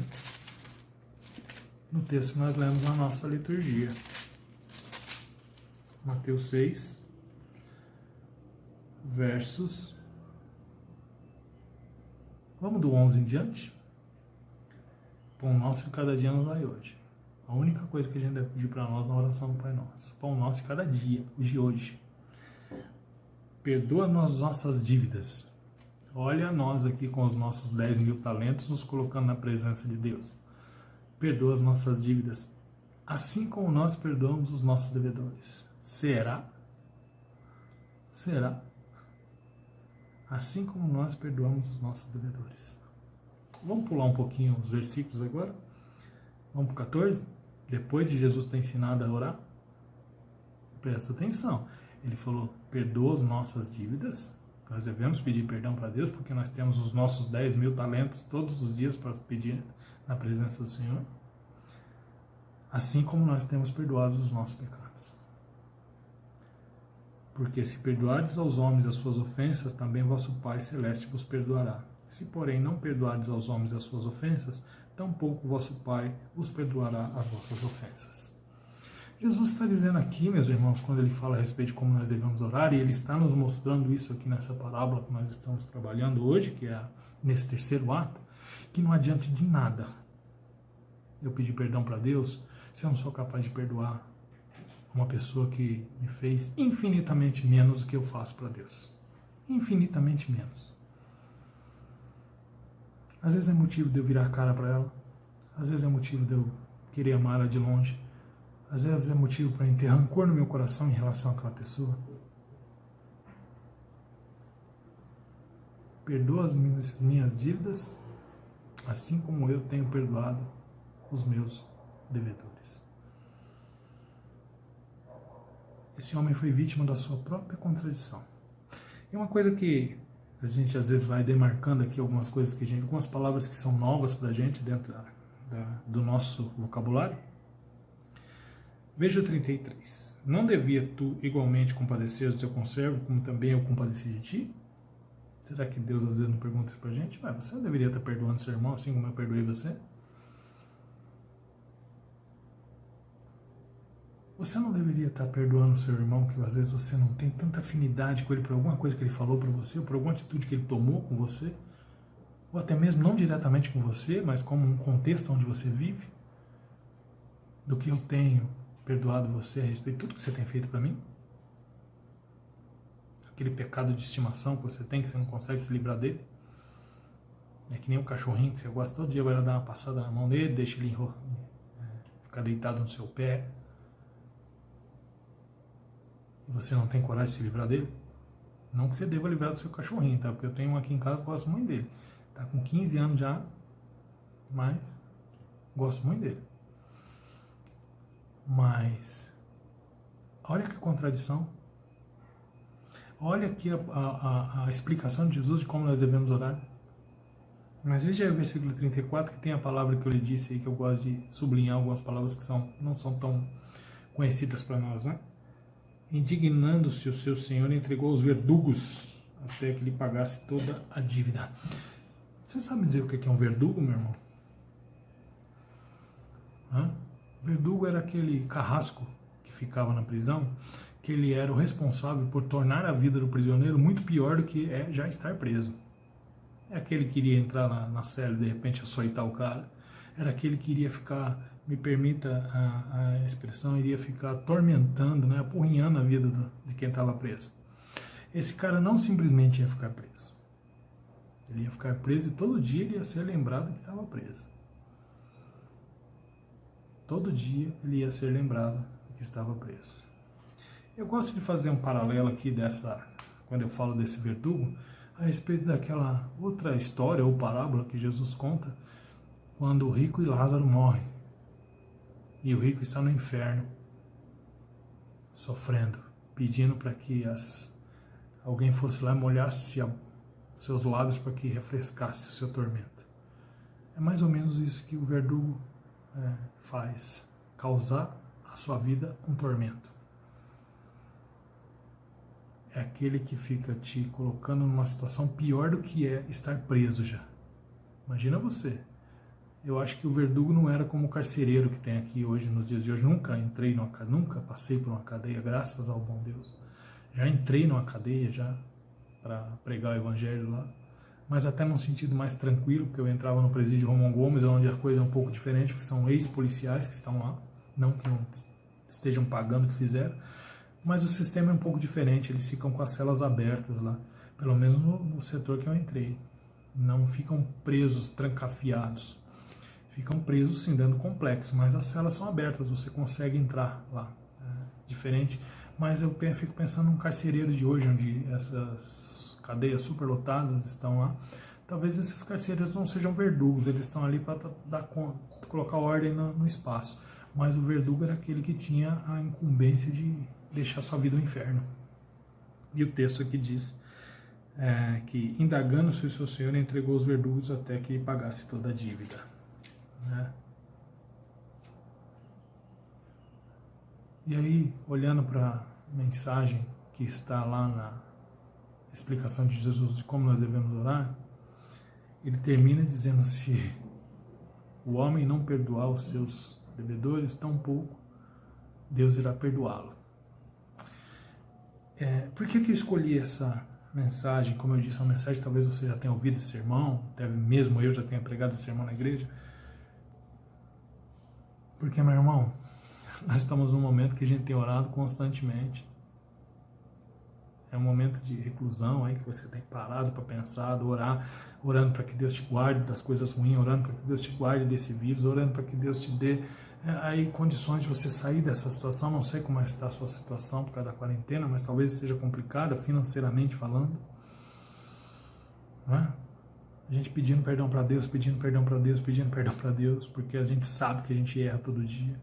no texto que nós lemos na nossa liturgia. Mateus 6, versos... Vamos do 11 em diante? Pão nosso de cada dia nos dai hoje. A única coisa que a gente deve pedir para nós na oração do Pai Nosso. Pão nosso de cada dia, o de hoje. Perdoa-nos nossas dívidas. Olha nós aqui com os nossos 10 mil talentos nos colocando na presença de Deus. Perdoa as nossas dívidas, assim como nós perdoamos os nossos devedores. Será? Será? Assim como nós perdoamos os nossos devedores. Vamos pular um pouquinho os versículos agora? Vamos para o 14? Depois de Jesus ter ensinado a orar? Presta atenção. Ele falou: perdoa as nossas dívidas. Nós devemos pedir perdão para Deus, porque nós temos os nossos 10 mil talentos todos os dias para pedir na presença do Senhor. Assim como nós temos perdoado os nossos pecados. Porque se perdoardes aos homens as suas ofensas, também vosso Pai Celeste vos perdoará. Se, porém, não perdoardes aos homens as suas ofensas, tampouco vosso Pai vos perdoará as vossas ofensas. Jesus está dizendo aqui, meus irmãos, quando ele fala a respeito de como nós devemos orar, e ele está nos mostrando isso aqui nessa parábola que nós estamos trabalhando hoje, que é nesse terceiro ato, que não adianta de nada eu pedir perdão para Deus se eu não sou capaz de perdoar uma pessoa que me fez infinitamente menos do que eu faço para Deus? Infinitamente menos. Às vezes é motivo de eu virar a cara para ela, às vezes é motivo de eu querer amar ela de longe, às vezes é motivo para eu ter rancor no meu coração em relação àquela pessoa. Perdoa as minhas dívidas, assim como eu tenho perdoado os meus devedores. Esse homem foi vítima da sua própria contradição. E uma coisa que a gente às vezes vai demarcando aqui, algumas coisas que algumas palavras que são novas para a gente dentro do nosso vocabulário. Veja o 33. Não devia tu igualmente compadecer do teu conservo, como também eu compadeci de ti? Será que Deus às vezes não pergunta isso pra gente? Mas você não deveria estar perdoando seu irmão assim como eu perdoei você? Você não deveria estar perdoando o seu irmão que às vezes você não tem tanta afinidade com ele por alguma coisa que ele falou para você, ou por alguma atitude que ele tomou com você, ou até mesmo não diretamente com você, mas como um contexto onde você vive, do que eu tenho perdoado você a respeito de tudo que você tem feito para mim? Aquele pecado de estimação que você tem, que você não consegue se livrar dele. É que nem um cachorrinho que você gosta, todo dia vai lá dar uma passada na mão dele, deixa ele ficar deitado no seu pé. E você não tem coragem de se livrar dele? Não que você deva livrar do seu cachorrinho, tá? Porque eu tenho um aqui em casa que gosto muito dele. Tá com 15 anos já, mas gosto muito dele. Mas olha que contradição. Olha aqui a explicação de Jesus de como nós devemos orar. Mas veja aí o versículo 34, que tem a palavra que eu lhe disse aí, que eu gosto de sublinhar algumas palavras que não são tão conhecidas para nós, né? Indignando-se o seu senhor, entregou os verdugos até que lhe pagasse toda a dívida. Você sabe dizer o que é um verdugo, meu irmão? Verdugo era aquele carrasco que ficava na prisão, que ele era o responsável por tornar a vida do prisioneiro muito pior do que já estar preso. É aquele que iria entrar na cela e de repente açoitar o cara. Era aquele que iria ficar, me permita a expressão, iria ficar atormentando, né, apurrinhando a vida de quem estava preso. Esse cara não simplesmente ia ficar preso. Ele ia ficar preso e todo dia ele ia ser lembrado que estava preso. Todo dia ele ia ser lembrado que estava preso. Eu gosto de fazer um paralelo aqui quando eu falo desse verdugo, a respeito daquela outra história ou parábola que Jesus conta, quando o rico e Lázaro morrem. E o rico está no inferno, sofrendo, pedindo para que alguém fosse lá e molhasse seus lábios para que refrescasse o seu tormento. É mais ou menos isso que o verdugo faz, causar à sua vida um tormento. É aquele que fica te colocando numa situação pior do que é estar preso já. Imagina você. Eu acho que o verdugo não era como o carcereiro que tem aqui hoje, nos dias de hoje. Nunca passei por uma cadeia, graças ao bom Deus. Já entrei numa cadeia já para pregar o evangelho lá, mas até num sentido mais tranquilo, porque eu entrava no presídio Romão Gomes, onde a coisa é um pouco diferente, porque são ex-policiais que estão lá, não que não estejam pagando o que fizeram, mas o sistema é um pouco diferente, eles ficam com as celas abertas lá, pelo menos no setor que eu entrei. Não ficam presos, trancafiados. Ficam presos sim, dentro do complexo, mas as celas são abertas, você consegue entrar lá. É diferente, mas eu fico pensando num carcereiro de hoje, onde essas cadeias superlotadas estão lá. Talvez esses carcereiros não sejam verdugos, eles estão ali para colocar ordem no espaço. Mas o verdugo era aquele que tinha a incumbência de deixar sua vida no inferno. E o texto aqui diz que, indagando-se o seu senhor, entregou os verdugos até que lhe pagasse toda a dívida. Né? E aí, olhando para a mensagem que está lá na explicação de Jesus de como nós devemos orar, ele termina dizendo: se o homem não perdoar os seus devedores, tampouco Deus irá perdoá-lo. Por que eu escolhi essa mensagem? Como eu disse, uma mensagem, talvez você já tenha ouvido esse sermão, mesmo eu já tenha pregado esse sermão na igreja. Porque, meu irmão, nós estamos num momento que a gente tem orado constantemente. É um momento de reclusão aí que você tem parado para pensar, orar, orando para que Deus te guarde das coisas ruins, orando para que Deus te guarde desse vírus, orando para que Deus te dê aí condições de você sair dessa situação. Não sei como está a sua situação por causa da quarentena, mas talvez seja complicada financeiramente falando. Não é? A gente pedindo perdão para Deus, pedindo perdão para Deus, pedindo perdão para Deus, porque a gente sabe que a gente erra todo dia.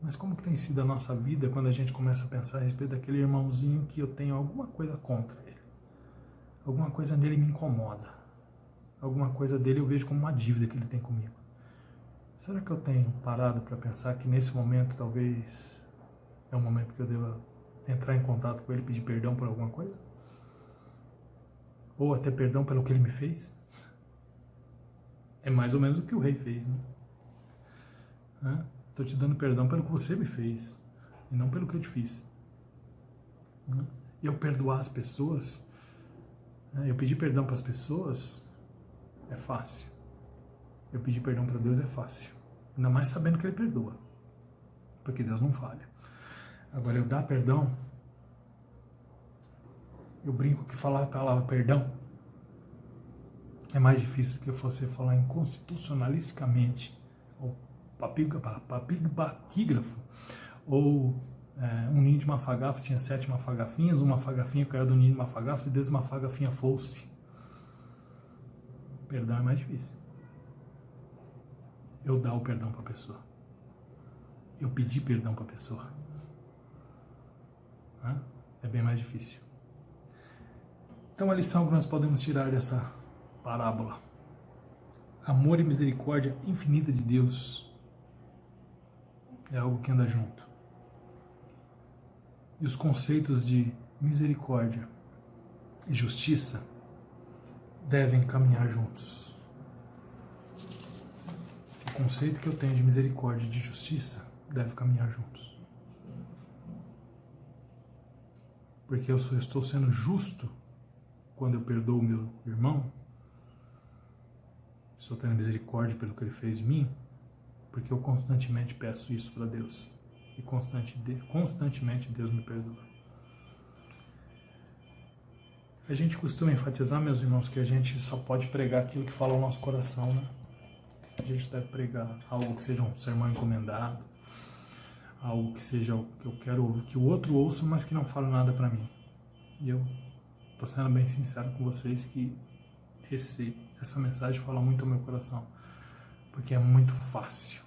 Mas como que tem sido a nossa vida quando a gente começa a pensar a respeito daquele irmãozinho que eu tenho alguma coisa contra ele? Alguma coisa nele me incomoda. Alguma coisa dele eu vejo como uma dívida que ele tem comigo. Será que eu tenho parado para pensar que nesse momento talvez é um momento que eu deva entrar em contato com ele e pedir perdão por alguma coisa? Ou até perdão pelo que ele me fez? É mais ou menos o que o rei fez, né? Estou te dando perdão pelo que você me fez e não pelo que eu te fiz. E eu perdoar as pessoas, eu pedir perdão para as pessoas é fácil. Eu pedir perdão para Deus é fácil. Ainda mais sabendo que Ele perdoa, porque Deus não falha. Agora, eu dar perdão, eu brinco que falar a palavra perdão é mais difícil do que você falar inconstitucionalisticamente ou papibaquígrafo, ou um ninho de mafagafos tinha 7 mafagafinhas, uma mafagafinha caiu do ninho de mafagafos e desde mafagafinha fosse. Perdão é mais difícil. Eu dar o perdão para a pessoa. Eu pedir perdão para a pessoa. É bem mais difícil. Então a lição que nós podemos tirar dessa parábola: amor e misericórdia infinita de Deus é algo que anda junto. E os conceitos de misericórdia e justiça devem caminhar juntos. O conceito que eu tenho de misericórdia e de justiça deve caminhar juntos. Porque eu só estou sendo justo quando eu perdoo o meu irmão, estou tendo misericórdia pelo que ele fez de mim, porque eu constantemente peço isso para Deus. E constantemente Deus me perdoa. A gente costuma enfatizar, meus irmãos, que a gente só pode pregar aquilo que fala o nosso coração, né? A gente deve pregar algo que seja um sermão encomendado, algo que seja o que eu quero ouvir, que o outro ouça, mas que não fale nada para mim. E eu estou sendo bem sincero com vocês que essa mensagem fala muito ao meu coração. Porque é muito fácil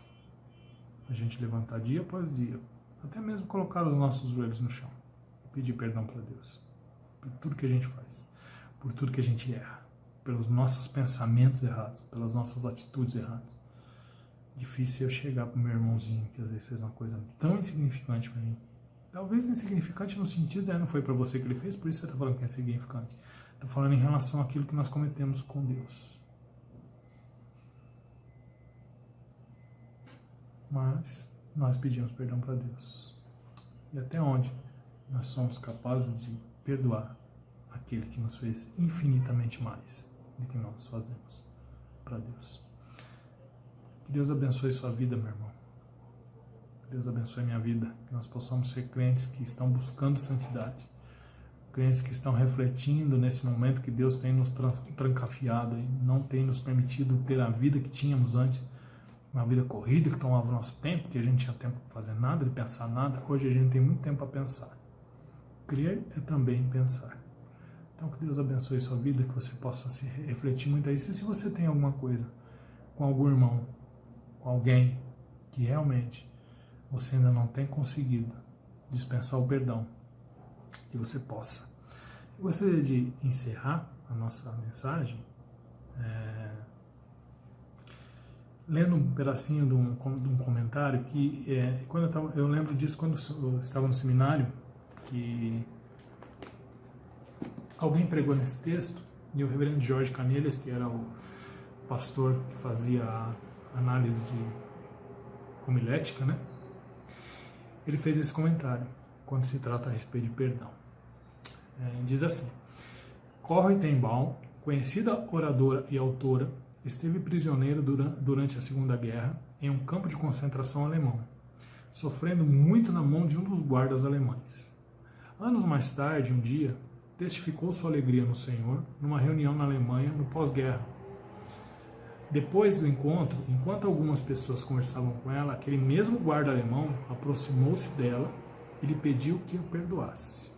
a gente levantar dia após dia, até mesmo colocar os nossos joelhos no chão e pedir perdão para Deus por tudo que a gente faz, por tudo que a gente erra, pelos nossos pensamentos errados, pelas nossas atitudes erradas. Difícil eu chegar pro meu irmãozinho que às vezes fez uma coisa tão insignificante para mim. Talvez insignificante no sentido não foi para você que ele fez, por isso você está falando que é insignificante. Estou falando em relação àquilo que nós cometemos com Deus. Mas nós pedimos perdão para Deus. E até onde nós somos capazes de perdoar aquele que nos fez infinitamente mais do que nós fazemos para Deus. Que Deus abençoe sua vida, meu irmão. Que Deus abençoe minha vida. Que nós possamos ser crentes que estão buscando santidade. Crentes que estão refletindo nesse momento que Deus tem nos trancafiado e não tem nos permitido ter a vida que tínhamos antes. Uma vida corrida que tomava o nosso tempo, que a gente tinha tempo para fazer nada, de pensar nada. Hoje a gente tem muito tempo para pensar. Crer é também pensar. Então que Deus abençoe sua vida, que você possa se refletir muito a isso. E se você tem alguma coisa com algum irmão, com alguém que realmente você ainda não tem conseguido dispensar o perdão, que você possa. Eu gostaria de encerrar a nossa mensagem lendo um pedacinho de um comentário que eu lembro disso quando eu estava no seminário, que alguém pregou nesse texto e o reverendo Jorge Canelhas, que era o pastor que fazia a análise de homilética, né? Ele fez esse comentário quando se trata a respeito de perdão. Diz assim: Corrie ten Boom, conhecida oradora e autora, esteve prisioneira durante a Segunda Guerra em um campo de concentração alemão, sofrendo muito na mão de um dos guardas alemães. Anos mais tarde, um dia, testificou sua alegria no Senhor numa reunião na Alemanha no pós-guerra. Depois do encontro, enquanto algumas pessoas conversavam com ela, aquele mesmo guarda alemão aproximou-se dela e lhe pediu que a perdoasse.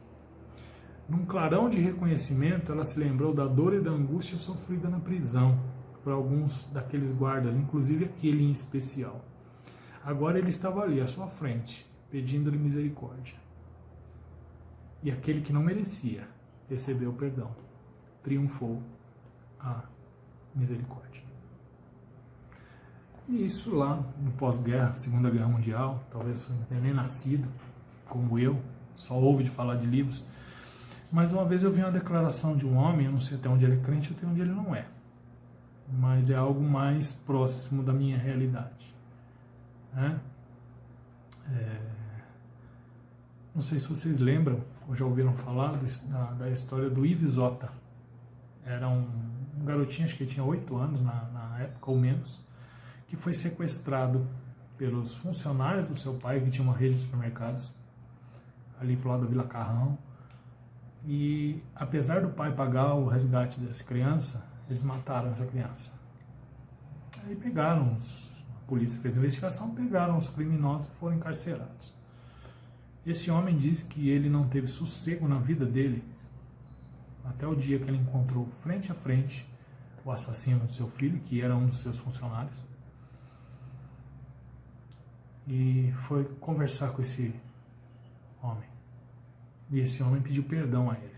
Num clarão de reconhecimento, ela se lembrou da dor e da angústia sofrida na prisão por alguns daqueles guardas, inclusive aquele em especial. Agora ele estava ali, à sua frente, pedindo-lhe misericórdia. E aquele que não merecia recebeu perdão. Triunfou a misericórdia. E isso lá no pós-guerra, Segunda Guerra Mundial, talvez você não tenha nem nascido, como eu, só ouve de falar de livros. Mas uma vez eu vi uma declaração de um homem, eu não sei até onde ele é crente, até onde ele não é. Mas é algo mais próximo da minha realidade. Não sei se vocês lembram, ou já ouviram falar da história do Ives Ota. Era um garotinho, acho que ele tinha 8 anos na época, ou menos, que foi sequestrado pelos funcionários do seu pai, que tinha uma rede de supermercados, ali pro lado da Vila Carrão. E apesar do pai pagar o resgate dessa criança, eles mataram essa criança. Aí pegaram a polícia fez a investigação, pegaram os criminosos e foram encarcerados. Esse homem diz que ele não teve sossego na vida dele até o dia que ele encontrou frente a frente o assassino do seu filho, que era um dos seus funcionários, e foi conversar com esse homem. E esse homem pediu perdão a ele.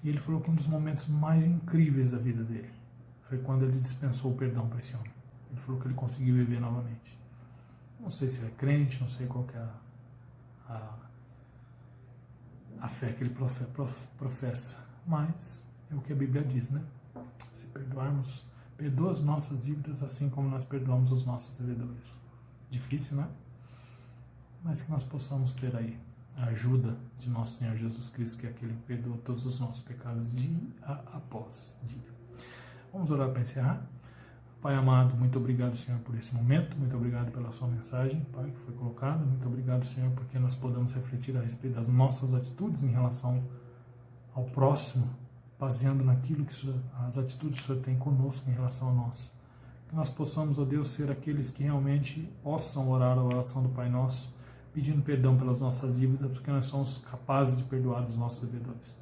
E ele falou que um dos momentos mais incríveis da vida dele foi quando ele dispensou o perdão para esse homem. Ele falou que ele conseguiu viver novamente. Não sei se ele é crente, não sei qual que é a fé que ele professa, mas é o que a Bíblia diz, né? Se perdoarmos, perdoa as nossas dívidas assim como nós perdoamos os nossos devedores. Difícil, né? Mas que nós possamos ter aí a ajuda de nosso Senhor Jesus Cristo, que é aquele que perdoa todos os nossos pecados dia após dia. Vamos orar para encerrar? Pai amado, muito obrigado, Senhor, por esse momento, muito obrigado pela sua mensagem, Pai, que foi colocada, muito obrigado, Senhor, porque nós podemos refletir a respeito das nossas atitudes em relação ao próximo, baseando naquilo que as atitudes que o Senhor tem conosco em relação a nós. Que nós possamos, ó Deus, ser aqueles que realmente possam orar a oração do Pai Nosso, pedindo perdão pelas nossas dívidas, porque nós somos capazes de perdoar os nossos devedores.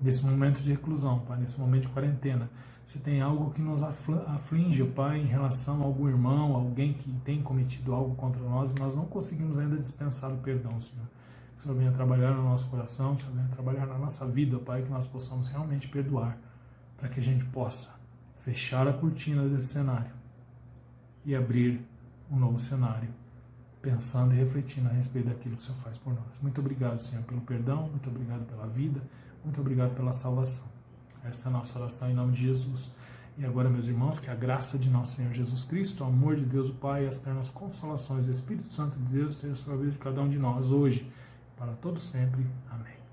Nesse momento de reclusão, Pai, nesse momento de quarentena, se tem algo que nos aflige, Pai, em relação a algum irmão, alguém que tem cometido algo contra nós, e nós não conseguimos ainda dispensar o perdão, Senhor. Que o Senhor venha trabalhar no nosso coração, que o Senhor venha trabalhar na nossa vida, Pai, que nós possamos realmente perdoar, para que a gente possa fechar a cortina desse cenário e abrir um novo cenário, pensando e refletindo a respeito daquilo que o Senhor faz por nós. Muito obrigado, Senhor, pelo perdão, muito obrigado pela vida, muito obrigado pela salvação. Essa é a nossa oração em nome de Jesus. E agora, meus irmãos, que a graça de nosso Senhor Jesus Cristo, o amor de Deus o Pai e as eternas consolações do Espírito Santo de Deus esteja sobre a vida de cada um de nós hoje, para todo sempre. Amém.